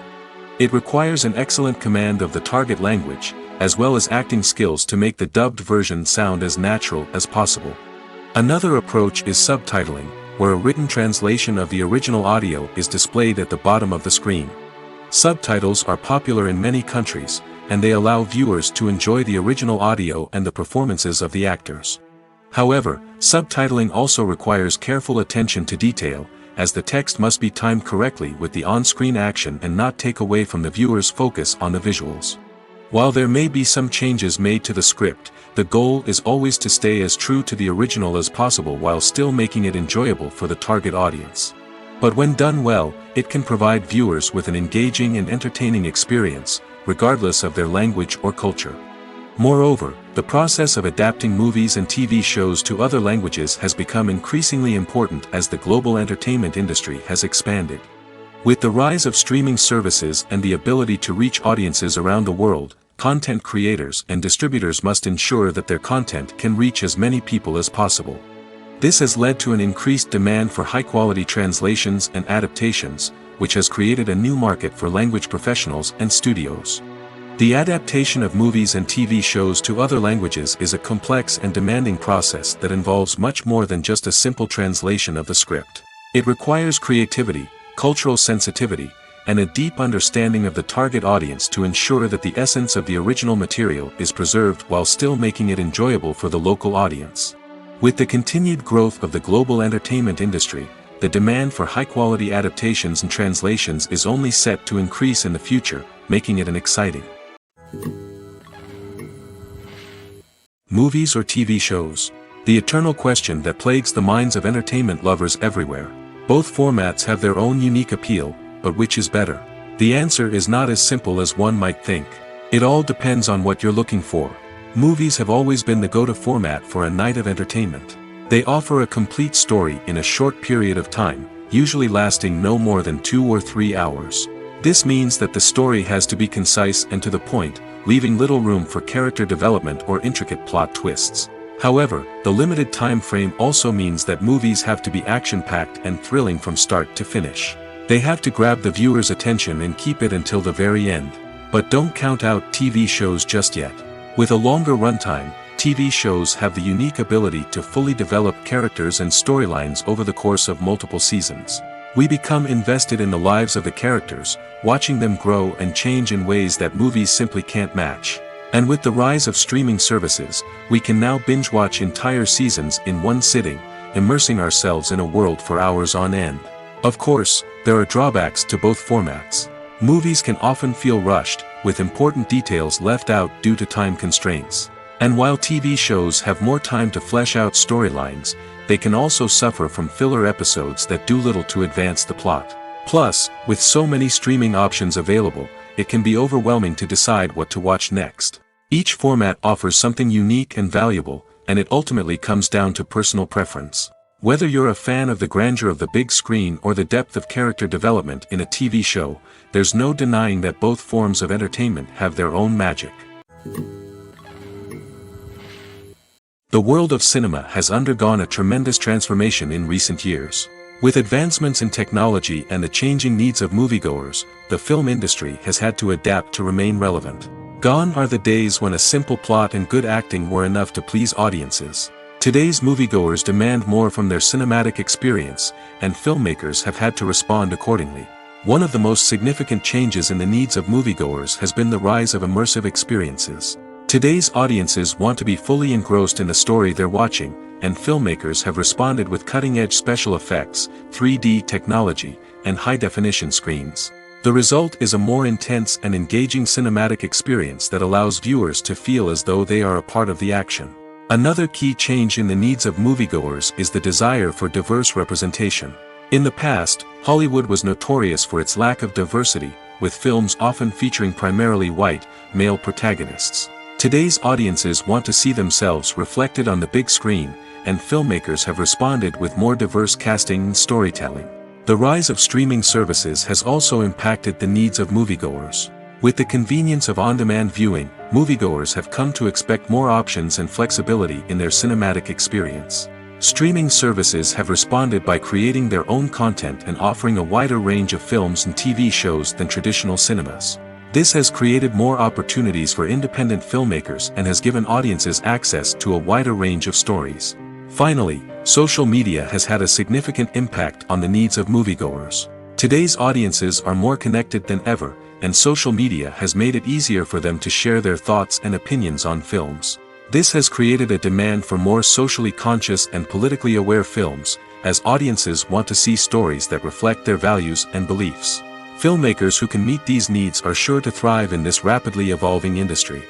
It requires an excellent command of the target language, as well as acting skills to make the dubbed version sound as natural as possible. Another approach is subtitling, where a written translation of the original audio is displayed at the bottom of the screen. Subtitles are popular in many countries, and they allow viewers to enjoy the original audio and the performances of the actors. However, subtitling also requires careful attention to detail, as the text must be timed correctly with the on-screen action and not take away from the viewer's focus on the visuals. While there may be some changes made to the script, the goal is always to stay as true to the original as possible while still making it enjoyable for the target audience. But when done well, it can provide viewers with an engaging and entertaining experience, regardless of their language or culture. Moreover, the process of adapting movies and TV shows to other languages has become increasingly important as the global entertainment industry has expanded. With the rise of streaming services and the ability to reach audiences around the world, content creators and distributors must ensure that their content can reach as many people as possible. This has led to an increased demand for high-quality translations and adaptations, which has created a new market for language professionals and studios. The adaptation of movies and TV shows to other languages is a complex and demanding process that involves much more than just a simple translation of the script. It requires creativity, cultural sensitivity, and a deep understanding of the target audience to ensure that the essence of the original material is preserved while still making it enjoyable for the local audience. With the continued growth of the global entertainment industry, the demand for high-quality adaptations and translations is only set to increase in the future, making it an exciting. Movies or TV shows? The eternal question that plagues the minds of entertainment lovers everywhere. Both formats have their own unique appeal, but which is better? The answer is not as simple as one might think. It all depends on what you're looking for. Movies have always been the go-to format for a night of entertainment. They offer a complete story in a short period of time, usually lasting no more than 2 or 3 hours. This means that the story has to be concise and to the point, leaving little room for character development or intricate plot twists. However, the limited time frame also means that movies have to be action-packed and thrilling from start to finish. They have to grab the viewer's attention and keep it until the very end. But don't count out TV shows just yet. With a longer runtime, TV shows have the unique ability to fully develop characters and storylines over the course of multiple seasons. We become invested in the lives of the characters, watching them grow and change in ways that movies simply can't match. And with the rise of streaming services, we can now binge-watch entire seasons in one sitting, immersing ourselves in a world for hours on end. Of course, there are drawbacks to both formats. Movies can often feel rushed, with important details left out due to time constraints. And while TV shows have more time to flesh out storylines, they can also suffer from filler episodes that do little to advance the plot. Plus, with so many streaming options available, it can be overwhelming to decide what to watch next. Each format offers something unique and valuable, and it ultimately comes down to personal preference. Whether you're a fan of the grandeur of the big screen or the depth of character development in a TV show, there's no denying that both forms of entertainment have their own magic. The world of cinema has undergone a tremendous transformation in recent years. With advancements in technology and the changing needs of moviegoers, the film industry has had to adapt to remain relevant. Gone are the days when a simple plot and good acting were enough to please audiences. Today's moviegoers demand more from their cinematic experience, and filmmakers have had to respond accordingly. One of the most significant changes in the needs of moviegoers has been the rise of immersive experiences. Today's audiences want to be fully engrossed in the story they're watching, and filmmakers have responded with cutting-edge special effects, 3D technology, and high-definition screens. The result is a more intense and engaging cinematic experience that allows viewers to feel as though they are a part of the action. Another key change in the needs of moviegoers is the desire for diverse representation. In the past, Hollywood was notorious for its lack of diversity, with films often featuring primarily white, male protagonists. Today's audiences want to see themselves reflected on the big screen, and filmmakers have responded with more diverse casting and storytelling. The rise of streaming services has also impacted the needs of moviegoers. With the convenience of on-demand viewing, moviegoers have come to expect more options and flexibility in their cinematic experience. Streaming services have responded by creating their own content and offering a wider range of films and TV shows than traditional cinemas. This has created more opportunities for independent filmmakers and has given audiences access to a wider range of stories. Finally, social media has had a significant impact on the needs of moviegoers. Today's audiences are more connected than ever, and social media has made it easier for them to share their thoughts and opinions on films. This has created a demand for more socially conscious and politically aware films, as audiences want to see stories that reflect their values and beliefs. Filmmakers who can meet these needs are sure to thrive in this rapidly evolving industry.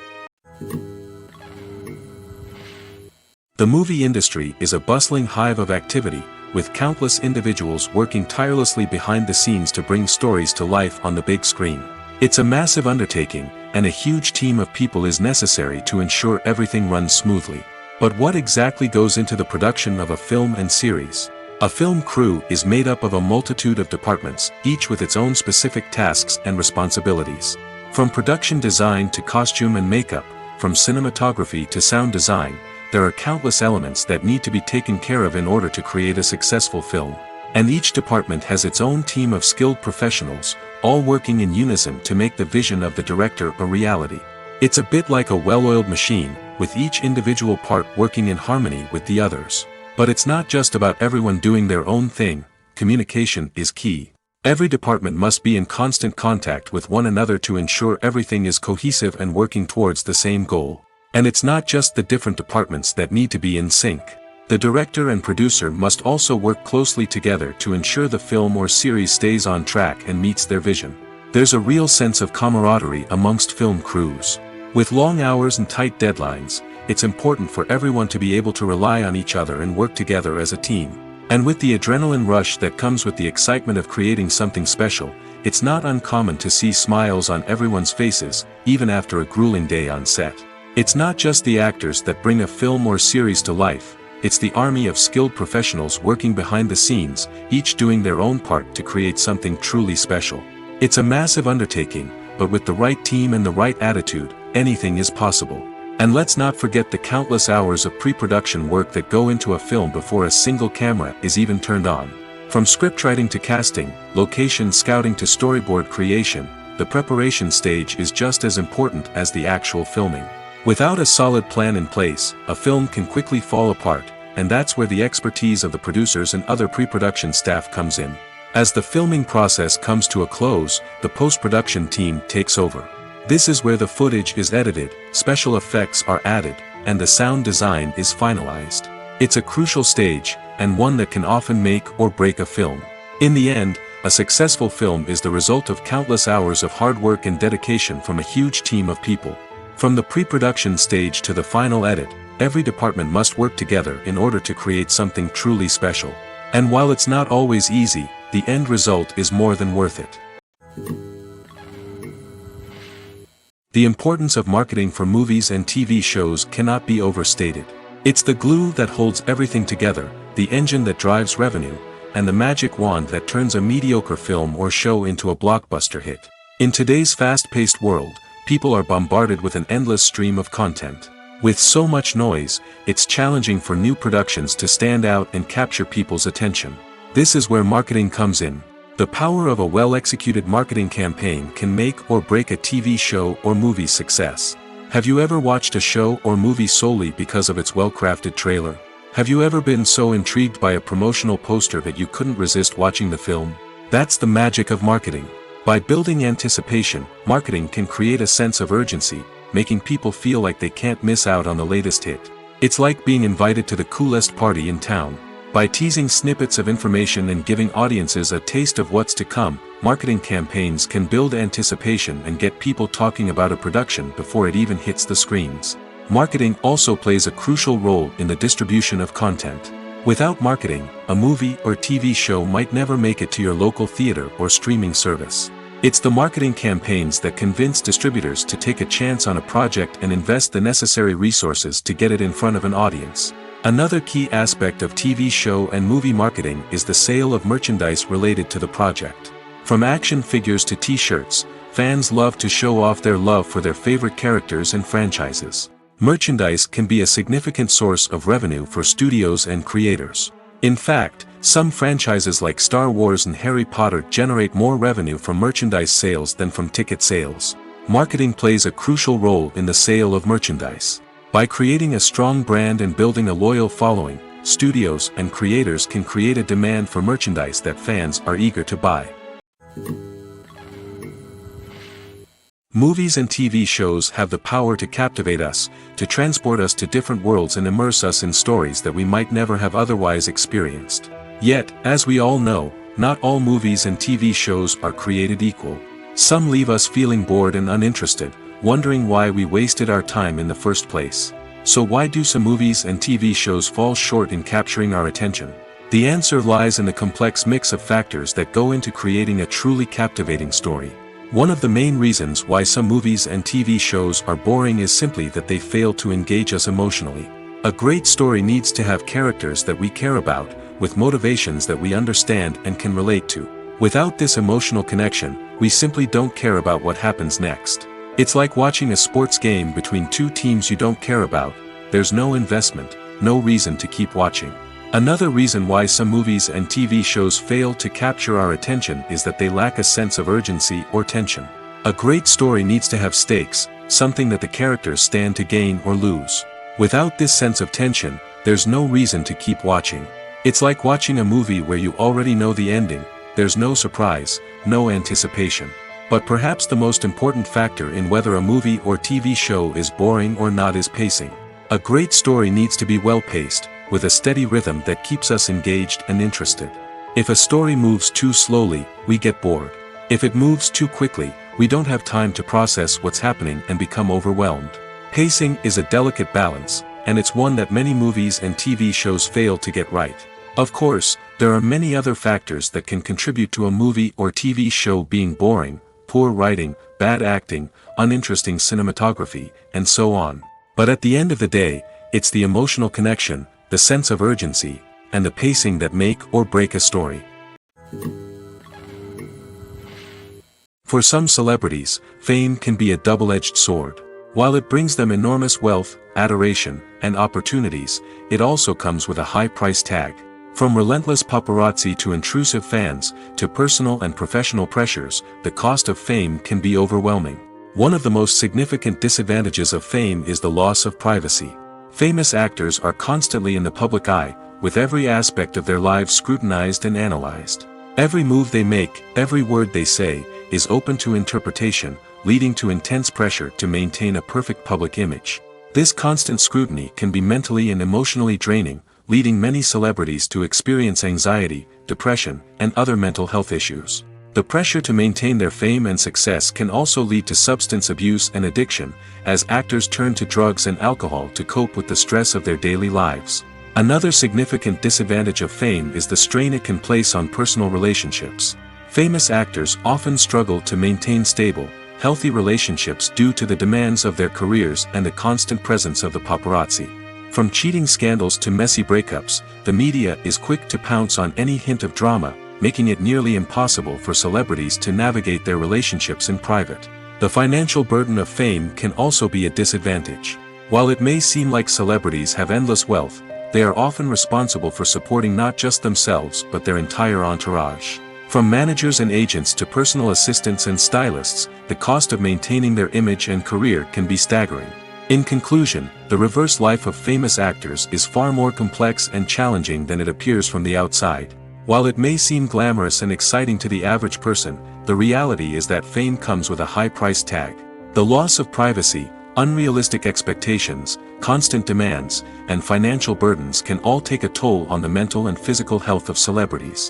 The movie industry is a bustling hive of activity, with countless individuals working tirelessly behind the scenes to bring stories to life on the big screen. It's a massive undertaking, and a huge team of people is necessary to ensure everything runs smoothly. But what exactly goes into the production of a film and series? A film crew is made up of a multitude of departments, each with its own specific tasks and responsibilities. From production design to costume and makeup, from cinematography to sound design, there are countless elements that need to be taken care of in order to create a successful film. And each department has its own team of skilled professionals, all working in unison to make the vision of the director a reality. It's a bit like a well-oiled machine, with each individual part working in harmony with the others. But it's not just about everyone doing their own thing. Communication is key. Every department must be in constant contact with one another to ensure everything is cohesive and working towards the same goal. And it's not just the different departments that need to be in sync. The director and producer must also work closely together to ensure the film or series stays on track and meets their vision. There's a real sense of camaraderie amongst film crews. With long hours and tight deadlines, it's important for everyone to be able to rely on each other and work together as a team. And with the adrenaline rush that comes with the excitement of creating something special, it's not uncommon to see smiles on everyone's faces, even after a grueling day on set. It's not just the actors that bring a film or series to life. It's the army of skilled professionals working behind the scenes, each doing their own part to create something truly special. It's a massive undertaking, but with the right team and the right attitude, anything is possible. And let's not forget the countless hours of pre-production work that go into a film before a single camera is even turned on. From scriptwriting to casting, location scouting to storyboard creation, the preparation stage is just as important as the actual filming. Without a solid plan in place, a film can quickly fall apart, and that's where the expertise of the producers and other pre-production staff comes in. As the filming process comes to a close, the post-production team takes over. This is where the footage is edited, special effects are added, and the sound design is finalized. It's a crucial stage, and one that can often make or break a film. In the end, a successful film is the result of countless hours of hard work and dedication from a huge team of people. From the pre-production stage to the final edit, every department must work together in order to create something truly special. And while it's not always easy, the end result is more than worth it. The importance of marketing for movies and TV shows cannot be overstated. It's the glue that holds everything together, the engine that drives revenue, and the magic wand that turns a mediocre film or show into a blockbuster hit. In today's fast-paced world, people are bombarded with an endless stream of content. With so much noise, it's challenging for new productions to stand out and capture people's attention. This is where marketing comes in. The power of a well-executed marketing campaign can make or break a TV show or movie's success. Have you ever watched a show or movie solely because of its well-crafted trailer? Have you ever been so intrigued by a promotional poster that you couldn't resist watching the film? That's the magic of marketing. By building anticipation, marketing can create a sense of urgency, making people feel like they can't miss out on the latest hit. It's like being invited to the coolest party in town. By teasing snippets of information and giving audiences a taste of what's to come, marketing campaigns can build anticipation and get people talking about a production before it even hits the screens. Marketing also plays a crucial role in the distribution of content. Without marketing, a movie or TV show might never make it to your local theater or streaming service. It's the marketing campaigns that convince distributors to take a chance on a project and invest the necessary resources to get it in front of an audience. Another key aspect of TV show and movie marketing is the sale of merchandise related to the project. From action figures to t-shirts, fans love to show off their love for their favorite characters and franchises. Merchandise can be a significant source of revenue for studios and creators. In fact, some franchises like Star Wars and Harry Potter generate more revenue from merchandise sales than from ticket sales. Marketing plays a crucial role in the sale of merchandise. By creating a strong brand and building a loyal following, studios and creators can create a demand for merchandise that fans are eager to buy. Movies and TV shows have the power to captivate us, to transport us to different worlds and immerse us in stories that we might never have otherwise experienced. Yet, as we all know, not all movies and TV shows are created equal. Some leave us feeling bored and uninterested, wondering why we wasted our time in the first place. So why do some movies and TV shows fall short in capturing our attention? The answer lies in the complex mix of factors that go into creating a truly captivating story. One of the main reasons why some movies and TV shows are boring is simply that they fail to engage us emotionally. A great story needs to have characters that we care about, with motivations that we understand and can relate to. Without this emotional connection, we simply don't care about what happens next. It's like watching a sports game between two teams you don't care about. There's no investment, no reason to keep watching. Another reason why some movies and TV shows fail to capture our attention is that they lack a sense of urgency or tension. A great story needs to have stakes, something that the characters stand to gain or lose. Without this sense of tension, there's no reason to keep watching. It's like watching a movie where you already know the ending. There's no surprise, no anticipation. But perhaps the most important factor in whether a movie or TV show is boring or not is pacing. A great story needs to be well-paced, with a steady rhythm that keeps us engaged and interested. If a story moves too slowly, we get bored. If it moves too quickly, we don't have time to process what's happening and become overwhelmed. Pacing is a delicate balance, and it's one that many movies and TV shows fail to get right. Of course, there are many other factors that can contribute to a movie or TV show being boring: poor writing, bad acting, uninteresting cinematography, and so on. But at the end of the day, it's the emotional connection, the sense of urgency, and the pacing that make or break a story. For some celebrities, fame can be a double-edged sword. While it brings them enormous wealth, adoration, and opportunities, it also comes with a high price tag. From relentless paparazzi to intrusive fans, to personal and professional pressures, the cost of fame can be overwhelming. One of the most significant disadvantages of fame is the loss of privacy. Famous actors are constantly in the public eye, with every aspect of their lives scrutinized and analyzed. Every move they make, every word they say, is open to interpretation, leading to intense pressure to maintain a perfect public image. This constant scrutiny can be mentally and emotionally draining, leading many celebrities to experience anxiety, depression, and other mental health issues. The pressure to maintain their fame and success can also lead to substance abuse and addiction, as actors turn to drugs and alcohol to cope with the stress of their daily lives. Another significant disadvantage of fame is the strain it can place on personal relationships. Famous actors often struggle to maintain stable, healthy relationships due to the demands of their careers and the constant presence of the paparazzi. From cheating scandals to messy breakups, the media is quick to pounce on any hint of drama, making it nearly impossible for celebrities to navigate their relationships in private. The financial burden of fame can also be a disadvantage. While it may seem like celebrities have endless wealth, they are often responsible for supporting not just themselves but their entire entourage. From managers and agents to personal assistants and stylists, the cost of maintaining their image and career can be staggering. In conclusion, the reverse life of famous actors is far more complex and challenging than it appears from the outside. While it may seem glamorous and exciting to the average person, the reality is that fame comes with a high price tag. The loss of privacy, unrealistic expectations, constant demands, and financial burdens can all take a toll on the mental and physical health of celebrities.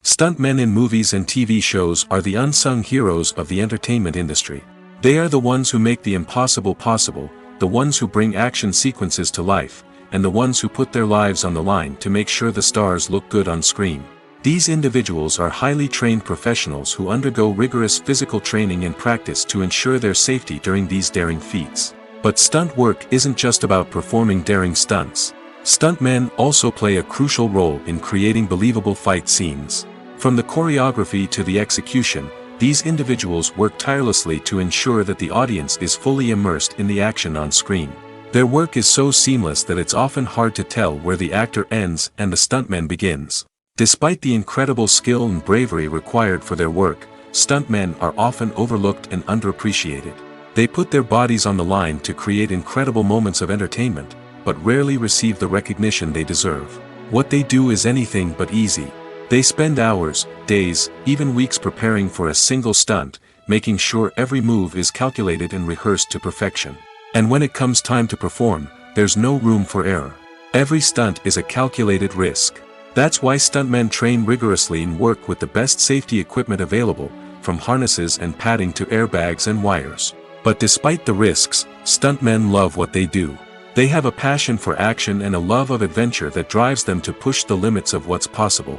Stuntmen in movies and TV shows are the unsung heroes of the entertainment industry. They are the ones who make the impossible possible, the ones who bring action sequences to life, and the ones who put their lives on the line to make sure the stars look good on screen. These individuals are highly trained professionals who undergo rigorous physical training and practice to ensure their safety during these daring feats. But stunt work isn't just about performing daring stunts. Stuntmen also play a crucial role in creating believable fight scenes. From the choreography to the execution, these individuals work tirelessly to ensure that the audience is fully immersed in the action on screen. Their work is so seamless that it's often hard to tell where the actor ends and the stuntman begins. Despite the incredible skill and bravery required for their work, stuntmen are often overlooked and underappreciated. They put their bodies on the line to create incredible moments of entertainment, but rarely receive the recognition they deserve. What they do is anything but easy. They spend hours, days, even weeks preparing for a single stunt, making sure every move is calculated and rehearsed to perfection. And when it comes time to perform, there's no room for error. Every stunt is a calculated risk. That's why stuntmen train rigorously and work with the best safety equipment available, from harnesses and padding to airbags and wires. But despite the risks, stuntmen love what they do. They have a passion for action and a love of adventure that drives them to push the limits of what's possible.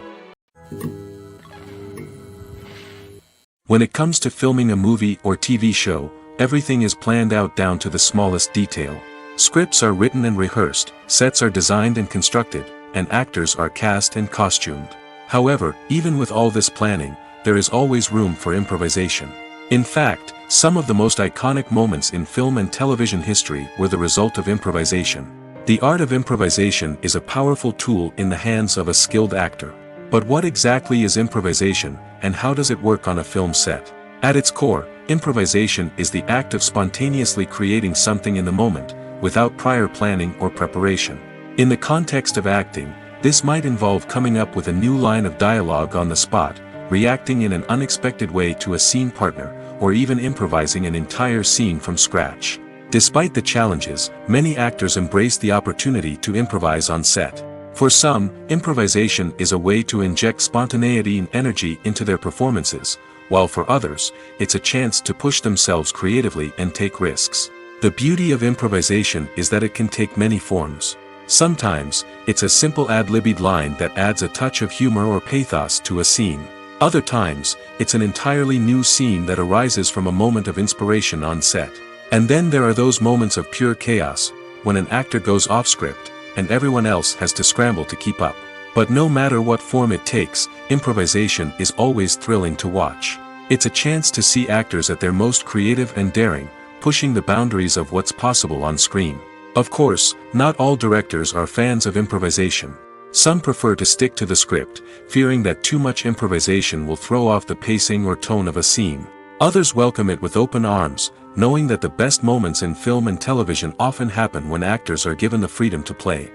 When it comes to filming a movie or TV show, everything is planned out down to the smallest detail. Scripts are written and rehearsed, sets are designed and constructed, and actors are cast and costumed. However, even with all this planning, there is always room for improvisation. In fact, some of the most iconic moments in film and television history were the result of improvisation. The art of improvisation is a powerful tool in the hands of a skilled actor. But what exactly is improvisation, and how does it work on a film set? At its core, improvisation is the act of spontaneously creating something in the moment, without prior planning or preparation. In the context of acting, this might involve coming up with a new line of dialogue on the spot, reacting in an unexpected way to a scene partner, or even improvising an entire scene from scratch. Despite the challenges, many actors embrace the opportunity to improvise on set. For some, improvisation is a way to inject spontaneity and energy into their performances, while for others, it's a chance to push themselves creatively and take risks. The beauty of improvisation is that it can take many forms. Sometimes, it's a simple ad-libbed line that adds a touch of humor or pathos to a scene. Other times, it's an entirely new scene that arises from a moment of inspiration on set. And then there are those moments of pure chaos, when an actor goes off script, and everyone else has to scramble to keep up. But no matter what form it takes, improvisation is always thrilling to watch. It's a chance to see actors at their most creative and daring, pushing the boundaries of what's possible on screen. Of course, not all directors are fans of improvisation. Some prefer to stick to the script, fearing that too much improvisation will throw off the pacing or tone of a scene. Others welcome it with open arms, knowing that the best moments in film and television often happen when actors are given the freedom to play.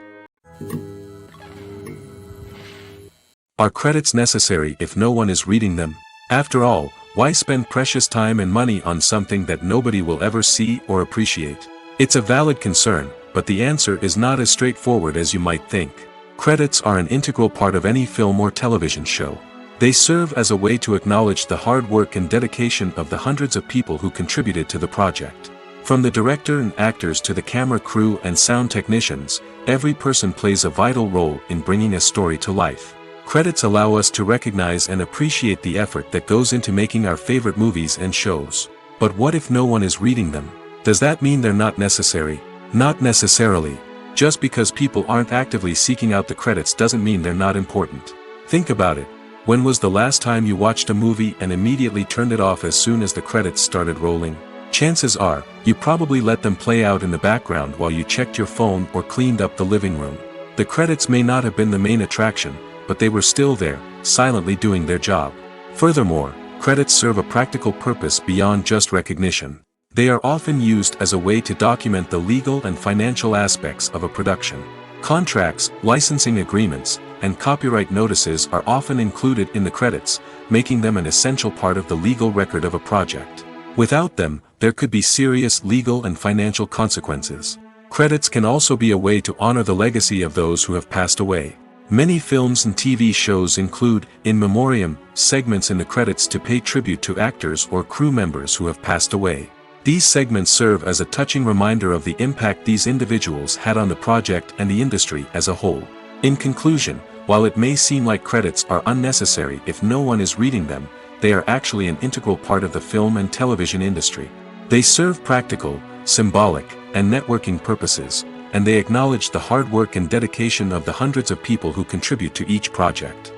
Are credits necessary if no one is reading them? After all, why spend precious time and money on something that nobody will ever see or appreciate? It's a valid concern, but the answer is not as straightforward as you might think. Credits are an integral part of any film or television show. They serve as a way to acknowledge the hard work and dedication of the hundreds of people who contributed to the project. From the director and actors to the camera crew and sound technicians, every person plays a vital role in bringing a story to life. Credits allow us to recognize and appreciate the effort that goes into making our favorite movies and shows. But what if no one is reading them? Does that mean they're not necessary? Not necessarily. Just because people aren't actively seeking out the credits doesn't mean they're not important. Think about it. When was the last time you watched a movie and immediately turned it off as soon as the credits started rolling? Chances are, you probably let them play out in the background while you checked your phone or cleaned up the living room. The credits may not have been the main attraction, but they were still there, silently doing their job. Furthermore, credits serve a practical purpose beyond just recognition. They are often used as a way to document the legal and financial aspects of a production. Contracts, licensing agreements, and copyright notices are often included in the credits, making them an essential part of the legal record of a project. Without them, there could be serious legal and financial consequences. Credits can also be a way to honor the legacy of those who have passed away. Many films and TV shows include, in memoriam, segments in the credits to pay tribute to actors or crew members who have passed away. These segments serve as a touching reminder of the impact these individuals had on the project and the industry as a whole. In conclusion, while it may seem like credits are unnecessary if no one is reading them, they are actually an integral part of the film and television industry. They serve practical, symbolic, and networking purposes, and they acknowledge the hard work and dedication of the hundreds of people who contribute to each project.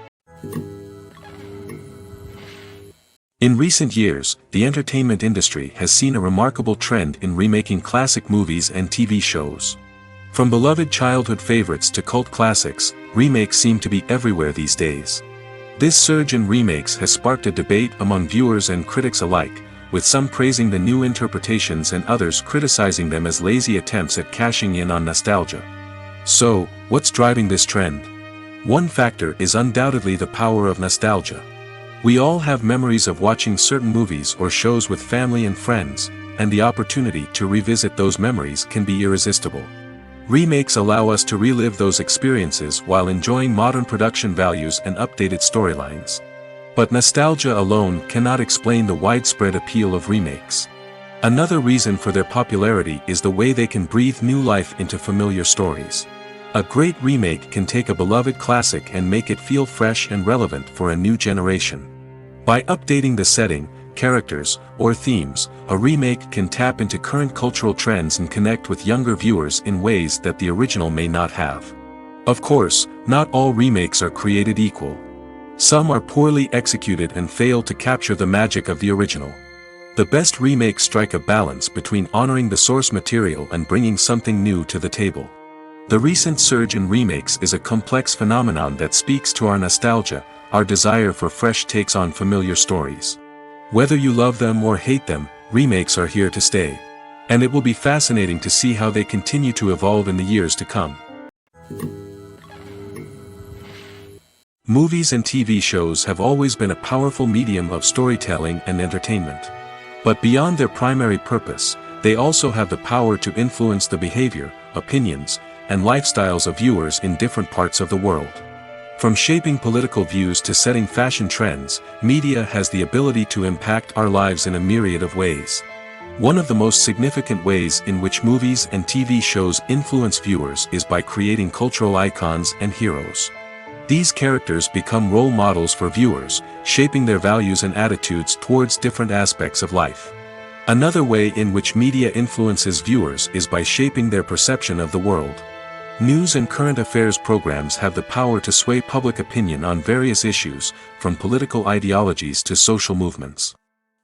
In recent years, the entertainment industry has seen a remarkable trend in remaking classic movies and TV shows. From beloved childhood favorites to cult classics, remakes seem to be everywhere these days. This surge in remakes has sparked a debate among viewers and critics alike, with some praising the new interpretations and others criticizing them as lazy attempts at cashing in on nostalgia. So, what's driving this trend? One factor is undoubtedly the power of nostalgia. We all have memories of watching certain movies or shows with family and friends, and the opportunity to revisit those memories can be irresistible. Remakes allow us to relive those experiences while enjoying modern production values and updated storylines. But nostalgia alone cannot explain the widespread appeal of remakes. Another reason for their popularity is the way they can breathe new life into familiar stories. A great remake can take a beloved classic and make it feel fresh and relevant for a new generation. By updating the setting, characters, or themes, a remake can tap into current cultural trends and connect with younger viewers in ways that the original may not have. Of course, not all remakes are created equal. Some are poorly executed and fail to capture the magic of the original. The best remakes strike a balance between honoring the source material and bringing something new to the table. The recent surge in remakes is a complex phenomenon that speaks to our nostalgia, our desire for fresh takes on familiar stories. Whether you love them or hate them, remakes are here to stay. And it will be fascinating to see how they continue to evolve in the years to come. Movies and TV shows have always been a powerful medium of storytelling and entertainment. But beyond their primary purpose, they also have the power to influence the behavior, opinions, and lifestyles of viewers in different parts of the world. From shaping political views to setting fashion trends, media has the ability to impact our lives in a myriad of ways. One of the most significant ways in which movies and TV shows influence viewers is by creating cultural icons and heroes. These characters become role models for viewers, shaping their values and attitudes towards different aspects of life. Another way in which media influences viewers is by shaping their perception of the world. News and current affairs programs have the power to sway public opinion on various issues, from political ideologies to social movements.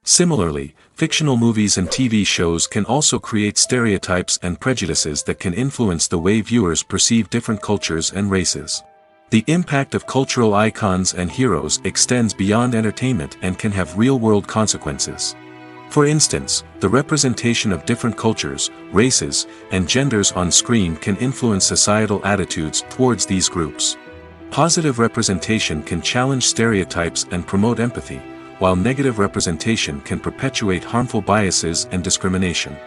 Similarly, fictional movies and TV shows can also create stereotypes and prejudices that can influence the way viewers perceive different cultures and races. The impact of cultural icons and heroes extends beyond entertainment and can have real-world consequences. For instance, the representation of different cultures, races, and genders on screen can influence societal attitudes towards these groups. Positive representation can challenge stereotypes and promote empathy, while negative representation can perpetuate harmful biases and discrimination.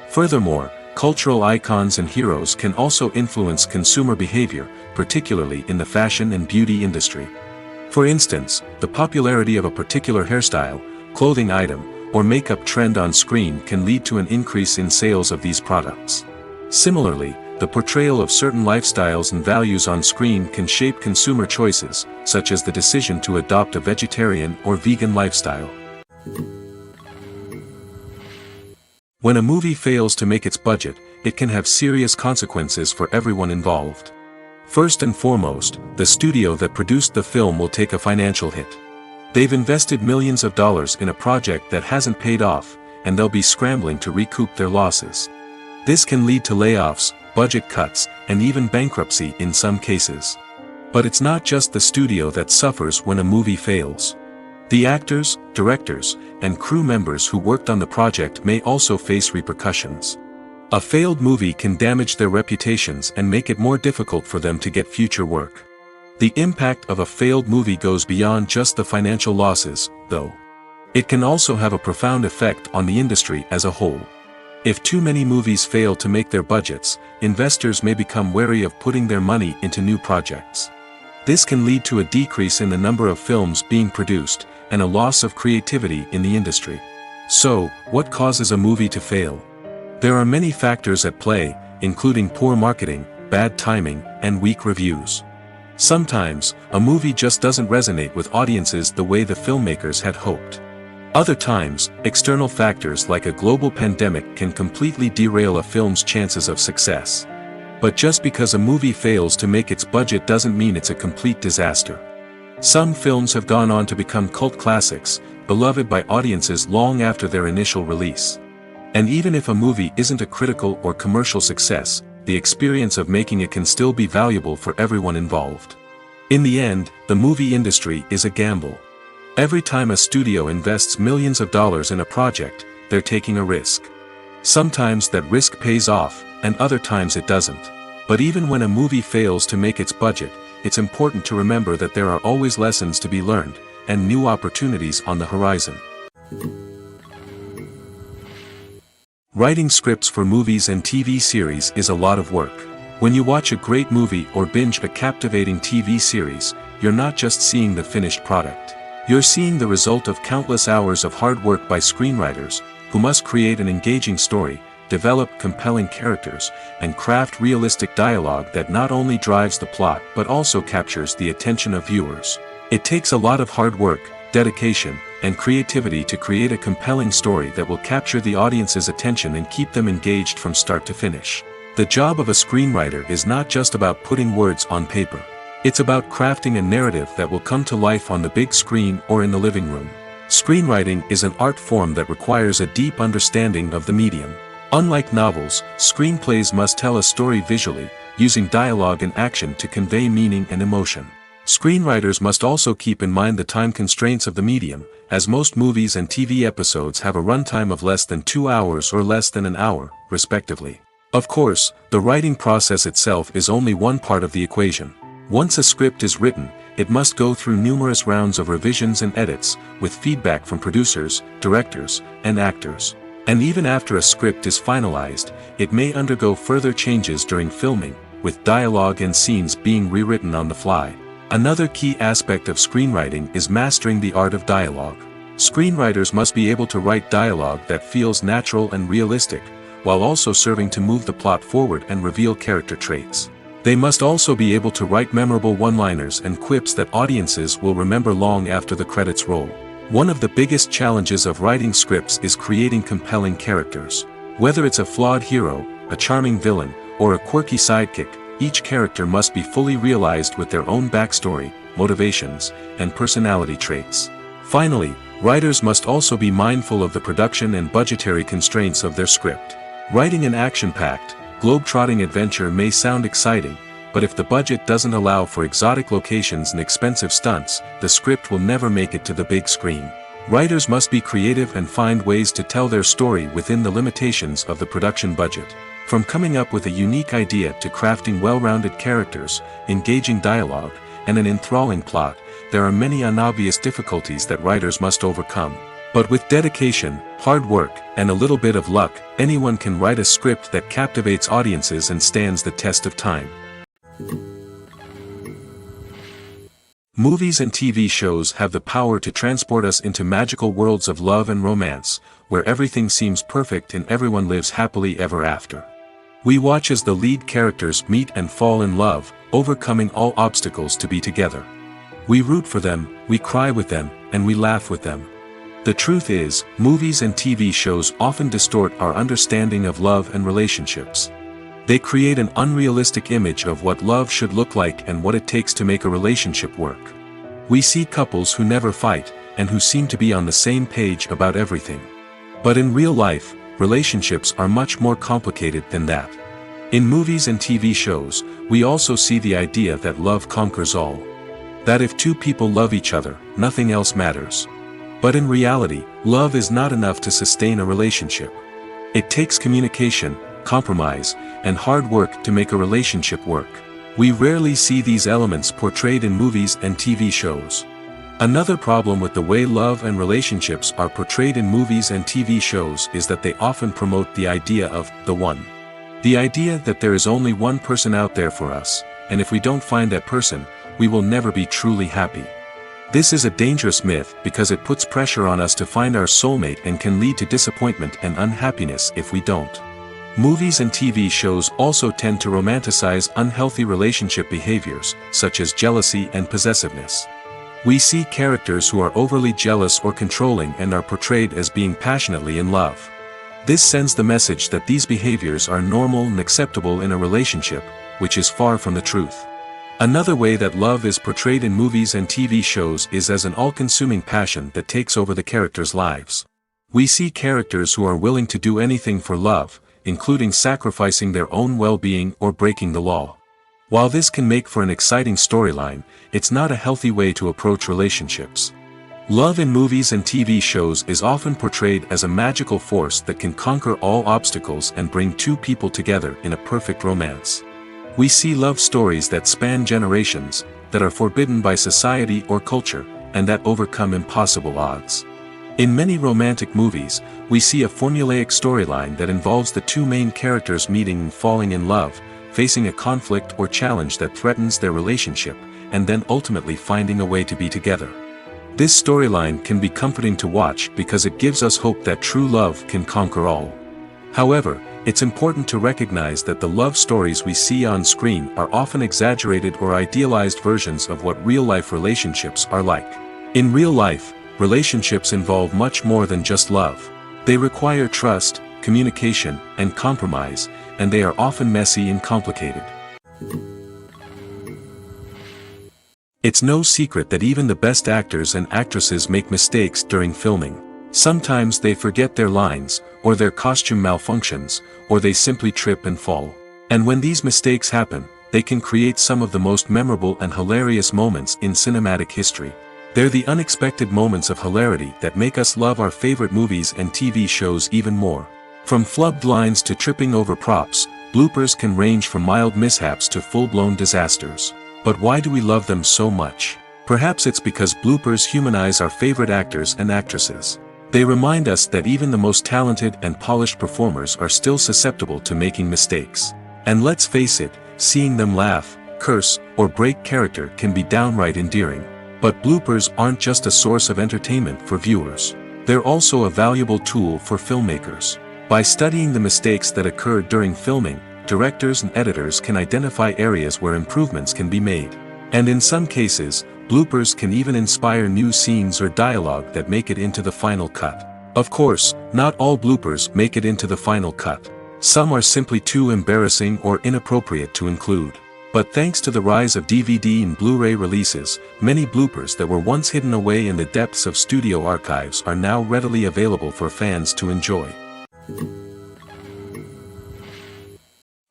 Furthermore, cultural icons and heroes can also influence consumer behavior, particularly in the fashion and beauty industry. For instance, the popularity of a particular hairstyle, clothing item, or makeup trend on screen can lead to an increase in sales of these products. Similarly, the portrayal of certain lifestyles and values on screen can shape consumer choices, such as the decision to adopt a vegetarian or vegan lifestyle. When a movie fails to make its budget, it can have serious consequences for everyone involved. First and foremost, the studio that produced the film will take a financial hit. They've invested millions of dollars in a project that hasn't paid off, and they'll be scrambling to recoup their losses. This can lead to layoffs, budget cuts, and even bankruptcy in some cases. But it's not just the studio that suffers when a movie fails. The actors, directors, and crew members who worked on the project may also face repercussions. A failed movie can damage their reputations and make it more difficult for them to get future work. The impact of a failed movie goes beyond just the financial losses, though. It can also have a profound effect on the industry as a whole. If too many movies fail to make their budgets, investors may become wary of putting their money into new projects. This can lead to a decrease in the number of films being produced, and a loss of creativity in the industry. So, what causes a movie to fail? There are many factors at play, including poor marketing, bad timing, and weak reviews. Sometimes, a movie just doesn't resonate with audiences the way the filmmakers had hoped. Other times, external factors like a global pandemic can completely derail a film's chances of success. But just because a movie fails to make its budget doesn't mean it's a complete disaster. Some films have gone on to become cult classics, beloved by audiences long after their initial release. And even if a movie isn't a critical or commercial success, the experience of making it can still be valuable for everyone involved. In the end, the movie industry is a gamble. Every time a studio invests millions of dollars in a project, they're taking a risk. Sometimes that risk pays off, and other times it doesn't. But even when a movie fails to make its budget, it's important to remember that there are always lessons to be learned, and new opportunities on the horizon. Writing scripts for movies and TV series is a lot of work. When you watch a great movie or binge a captivating TV series, you're not just seeing the finished product. You're seeing the result of countless hours of hard work by screenwriters, who must create an engaging story, develop compelling characters, and craft realistic dialogue that not only drives the plot but also captures the attention of viewers. It takes a lot of hard work, dedication, and creativity to create a compelling story that will capture the audience's attention and keep them engaged from start to finish. The job of a screenwriter is not just about putting words on paper. It's about crafting a narrative that will come to life on the big screen or in the living room. Screenwriting is an art form that requires a deep understanding of the medium. Unlike novels, screenplays must tell a story visually, using dialogue and action to convey meaning and emotion. Screenwriters must also keep in mind the time constraints of the medium, as most movies and TV episodes have a runtime of less than 2 hours or less than an hour, respectively. Of course, the writing process itself is only one part of the equation. Once a script is written, it must go through numerous rounds of revisions and edits, with feedback from producers, directors, and actors. And even after a script is finalized, it may undergo further changes during filming, with dialogue and scenes being rewritten on the fly. Another key aspect of screenwriting is mastering the art of dialogue. Screenwriters must be able to write dialogue that feels natural and realistic, while also serving to move the plot forward and reveal character traits. They must also be able to write memorable one-liners and quips that audiences will remember long after the credits roll. One of the biggest challenges of writing scripts is creating compelling characters. Whether it's a flawed hero, a charming villain, or a quirky sidekick, each character must be fully realized with their own backstory, motivations, and personality traits. Finally, writers must also be mindful of the production and budgetary constraints of their script. Writing an action-packed, globe-trotting adventure may sound exciting, but if the budget doesn't allow for exotic locations and expensive stunts, the script will never make it to the big screen. Writers must be creative and find ways to tell their story within the limitations of the production budget. From coming up with a unique idea to crafting well-rounded characters, engaging dialogue, and an enthralling plot, there are many unobvious difficulties that writers must overcome. But with dedication, hard work, and a little bit of luck, anyone can write a script that captivates audiences and stands the test of time. Movies and TV shows have the power to transport us into magical worlds of love and romance, where everything seems perfect and everyone lives happily ever after. We watch as the lead characters meet and fall in love, overcoming all obstacles to be together. We root for them, we cry with them, and we laugh with them. The truth is, movies and TV shows often distort our understanding of love and relationships. They create an unrealistic image of what love should look like and what it takes to make a relationship work. We see couples who never fight, and who seem to be on the same page about everything. But in real life, relationships are much more complicated than that. In movies and TV shows, we also see the idea that love conquers all. That if two people love each other, nothing else matters. But in reality, love is not enough to sustain a relationship. It takes communication, compromise, and hard work to make a relationship work. We rarely see these elements portrayed in movies and TV shows. Another problem with the way love and relationships are portrayed in movies and TV shows is that they often promote the idea of the one. The idea that there is only one person out there for us, and if we don't find that person, we will never be truly happy. This is a dangerous myth because it puts pressure on us to find our soulmate and can lead to disappointment and unhappiness if we don't. Movies and TV shows also tend to romanticize unhealthy relationship behaviors, such as jealousy and possessiveness. We see characters who are overly jealous or controlling and are portrayed as being passionately in love. This sends the message that these behaviors are normal and acceptable in a relationship, which is far from the truth. Another way that love is portrayed in movies and TV shows is as an all-consuming passion that takes over the characters' lives. We see characters who are willing to do anything for love, including sacrificing their own well-being or breaking the law. While this can make for an exciting storyline, it's not a healthy way to approach relationships. Love in movies and TV shows is often portrayed as a magical force that can conquer all obstacles and bring two people together in a perfect romance. We see love stories that span generations, that are forbidden by society or culture, and that overcome impossible odds. In many romantic movies, we see a formulaic storyline that involves the two main characters meeting and falling in love, facing a conflict or challenge that threatens their relationship, and then ultimately finding a way to be together. This storyline can be comforting to watch because it gives us hope that true love can conquer all. However, it's important to recognize that the love stories we see on screen are often exaggerated or idealized versions of what real-life relationships are like. In real life, relationships involve much more than just love. They require trust, communication, and compromise, and they are often messy and complicated. It's no secret that even the best actors and actresses make mistakes during filming. Sometimes they forget their lines, or their costume malfunctions, or they simply trip and fall. And when these mistakes happen, they can create some of the most memorable and hilarious moments in cinematic history. They're the unexpected moments of hilarity that make us love our favorite movies and TV shows even more. From flubbed lines to tripping over props, bloopers can range from mild mishaps to full-blown disasters. But why do we love them so much? Perhaps it's because bloopers humanize our favorite actors and actresses. They remind us that even the most talented and polished performers are still susceptible to making mistakes. And let's face it, seeing them laugh, curse, or break character can be downright endearing. But bloopers aren't just a source of entertainment for viewers. They're also a valuable tool for filmmakers. By studying the mistakes that occur during filming, directors and editors can identify areas where improvements can be made. And in some cases, bloopers can even inspire new scenes or dialogue that make it into the final cut. Of course, not all bloopers make it into the final cut. Some are simply too embarrassing or inappropriate to include. But thanks to the rise of DVD and Blu-ray releases, many bloopers that were once hidden away in the depths of studio archives are now readily available for fans to enjoy.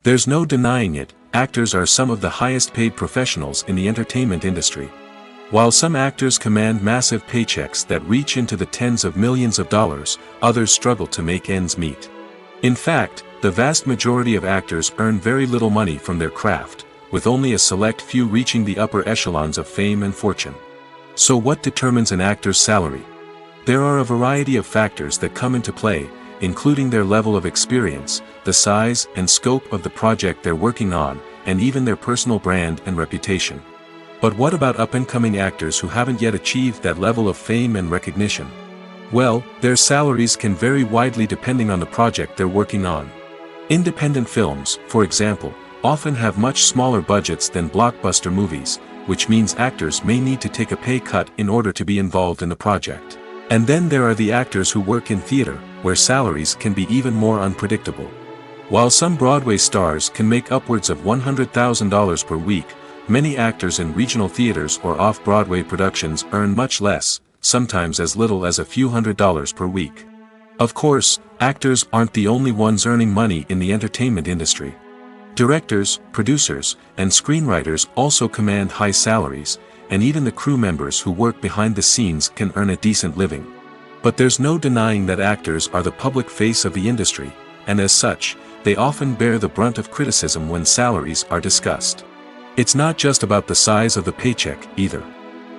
There's no denying it, actors are some of the highest paid professionals in the entertainment industry. While some actors command massive paychecks that reach into the tens of millions of dollars, others struggle to make ends meet. In fact, the vast majority of actors earn very little money from their craft, with only a select few reaching the upper echelons of fame and fortune. So what determines an actor's salary? There are a variety of factors that come into play, including their level of experience, the size and scope of the project they're working on, and even their personal brand and reputation. But what about up-and-coming actors who haven't yet achieved that level of fame and recognition? Well, their salaries can vary widely depending on the project they're working on. Independent films, for example, often have much smaller budgets than blockbuster movies, which means actors may need to take a pay cut in order to be involved in the project. And then there are the actors who work in theater, where salaries can be even more unpredictable. While some Broadway stars can make upwards of $100,000 per week, many actors in regional theaters or off-Broadway productions earn much less, sometimes as little as a few $100s per week. Of course, actors aren't the only ones earning money in the entertainment industry. Directors, producers, and screenwriters also command high salaries, and even the crew members who work behind the scenes can earn a decent living. But there's no denying that actors are the public face of the industry, and as such, they often bear the brunt of criticism when salaries are discussed. It's not just about the size of the paycheck, either.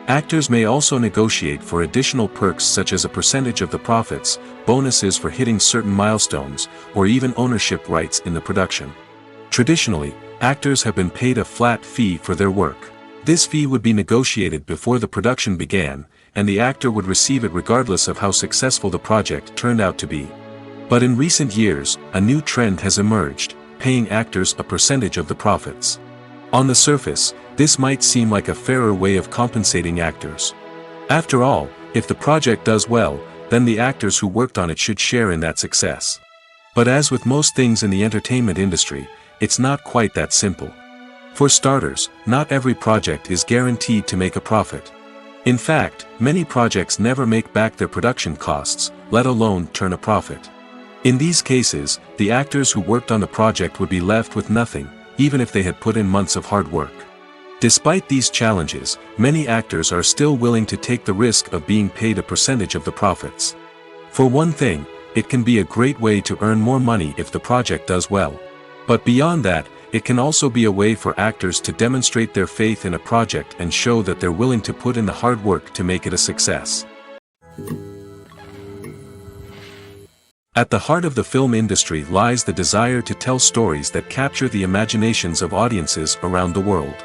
Actors may also negotiate for additional perks such as a percentage of the profits, bonuses for hitting certain milestones, or even ownership rights in the production. Traditionally, actors have been paid a flat fee for their work. This fee would be negotiated before the production began, and the actor would receive it regardless of how successful the project turned out to be. But in recent years, a new trend has emerged, paying actors a percentage of the profits. On the surface, this might seem like a fairer way of compensating actors. After all, if the project does well, then the actors who worked on it should share in that success. But as with most things in the entertainment industry, it's not quite that simple. For starters, not every project is guaranteed to make a profit. In fact, many projects never make back their production costs, let alone turn a profit. In these cases, the actors who worked on the project would be left with nothing, even if they had put in months of hard work. Despite these challenges, many actors are still willing to take the risk of being paid a percentage of the profits. For one thing, it can be a great way to earn more money if the project does well. But beyond that, it can also be a way for actors to demonstrate their faith in a project and show that they're willing to put in the hard work to make it a success. At the heart of the film industry lies the desire to tell stories that capture the imaginations of audiences around the world.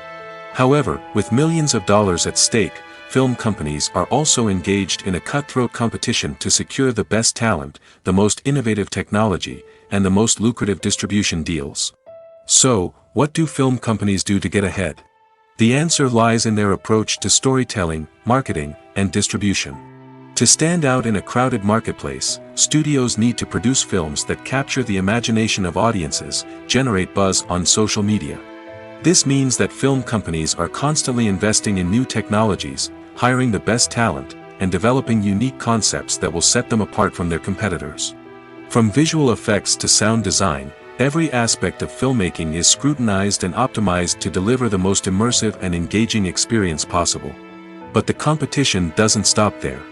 However, with millions of dollars at stake, film companies are also engaged in a cutthroat competition to secure the best talent, the most innovative technology, and the most lucrative distribution deals. So, what do film companies do to get ahead? The answer lies in their approach to storytelling, marketing, and distribution. To stand out in a crowded marketplace, studios need to produce films that capture the imagination of audiences, generate buzz on social media. This means that film companies are constantly investing in new technologies, hiring the best talent, and developing unique concepts that will set them apart from their competitors. From visual effects to sound design, every aspect of filmmaking is scrutinized and optimized to deliver the most immersive and engaging experience possible. But the competition doesn't stop there.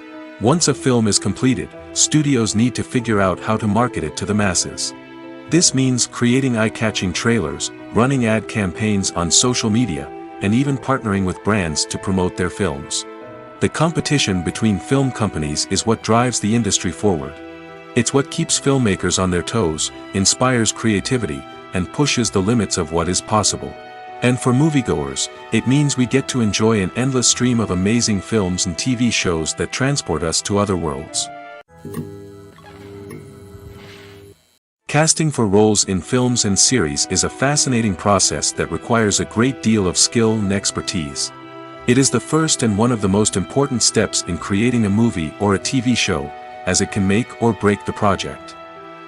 Once a film is completed, studios need to figure out how to market it to the masses. This means creating eye-catching trailers, running ad campaigns on social media, and even partnering with brands to promote their films. The competition between film companies is what drives the industry forward. It's what keeps filmmakers on their toes, inspires creativity, and pushes the limits of what is possible. And for moviegoers, it means we get to enjoy an endless stream of amazing films and TV shows that transport us to other worlds. Casting for roles in films and series is a fascinating process that requires a great deal of skill and expertise. It is the first and one of the most important steps in creating a movie or a TV show, as it can make or break the project.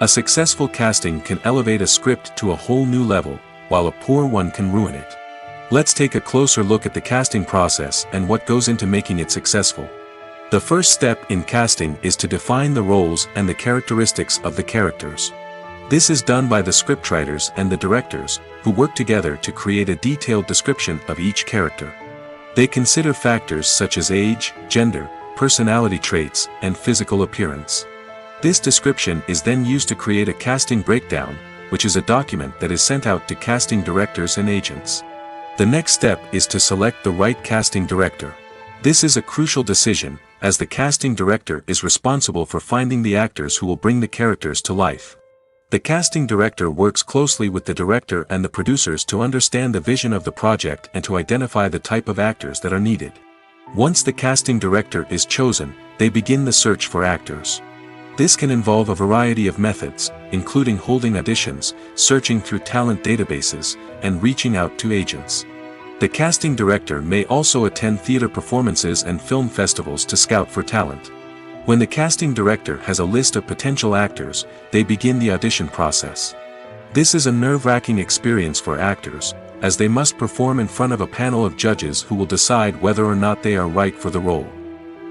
A successful casting can elevate a script to a whole new level, while a poor one can ruin it. Let's take a closer look at the casting process and what goes into making it successful. The first step in casting is to define the roles and the characteristics of the characters. This is done by the scriptwriters and the directors, who work together to create a detailed description of each character. They consider factors such as age, gender, personality traits, and physical appearance. This description is then used to create a casting breakdown, which is a document that is sent out to casting directors and agents. The next step is to select the right casting director. This is a crucial decision, as the casting director is responsible for finding the actors who will bring the characters to life. The casting director works closely with the director and the producers to understand the vision of the project and to identify the type of actors that are needed. Once the casting director is chosen, they begin the search for actors. This can involve a variety of methods, including holding auditions, searching through talent databases, and reaching out to agents. The casting director may also attend theater performances and film festivals to scout for talent. When the casting director has a list of potential actors, they begin the audition process. This is a nerve-wracking experience for actors, as they must perform in front of a panel of judges who will decide whether or not they are right for the role.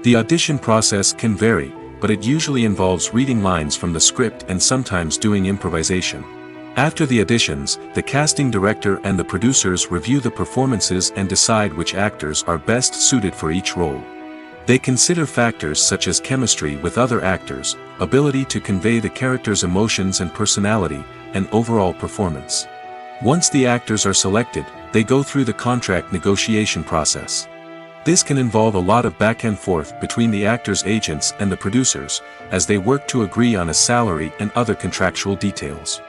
The audition process can vary, but it usually involves reading lines from the script and sometimes doing improvisation. After the auditions, the casting director and the producers review the performances and decide which actors are best suited for each role. They consider factors such as chemistry with other actors, ability to convey the character's emotions and personality, and overall performance. Once the actors are selected, they go through the contract negotiation process. This can involve a lot of back and forth between the actors' agents and the producers, as they work to agree on a salary and other contractual details.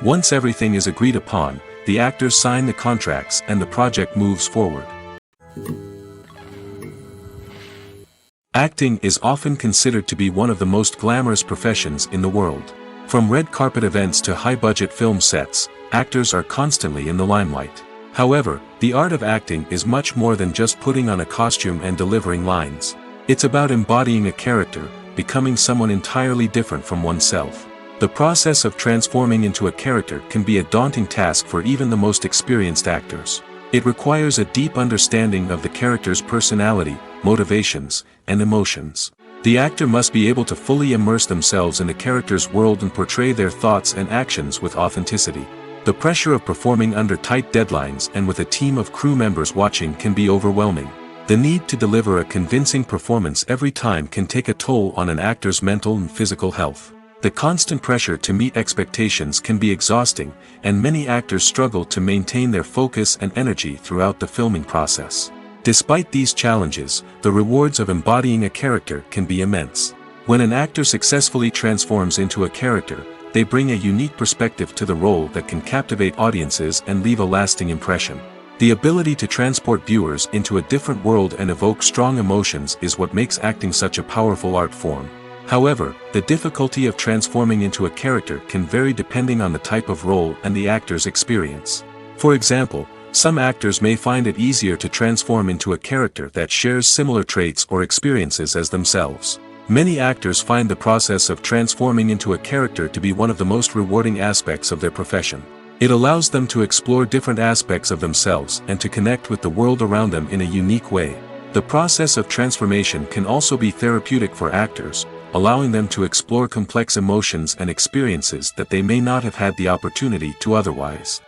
Once everything is agreed upon, the actors sign the contracts and the project moves forward. Acting is often considered to be one of the most glamorous professions in the world. From red carpet events to high-budget film sets, actors are constantly in the limelight. However, the art of acting is much more than just putting on a costume and delivering lines. It's about embodying a character, becoming someone entirely different from oneself. The process of transforming into a character can be a daunting task for even the most experienced actors. It requires a deep understanding of the character's personality, motivations, and emotions. The actor must be able to fully immerse themselves in the character's world and portray their thoughts and actions with authenticity. The pressure of performing under tight deadlines and with a team of crew members watching can be overwhelming. The need to deliver a convincing performance every time can take a toll on an actor's mental and physical health. The constant pressure to meet expectations can be exhausting, and many actors struggle to maintain their focus and energy throughout the filming process. Despite these challenges, the rewards of embodying a character can be immense. When an actor successfully transforms into a character, they bring a unique perspective to the role that can captivate audiences and leave a lasting impression. The ability to transport viewers into a different world and evoke strong emotions is what makes acting such a powerful art form. However, the difficulty of transforming into a character can vary depending on the type of role and the actor's experience. For example, some actors may find it easier to transform into a character that shares similar traits or experiences as themselves. Many actors find the process of transforming into a character to be one of the most rewarding aspects of their profession. It allows them to explore different aspects of themselves and to connect with the world around them in a unique way. The process of transformation can also be therapeutic for actors, allowing them to explore complex emotions and experiences that they may not have had the opportunity to otherwise.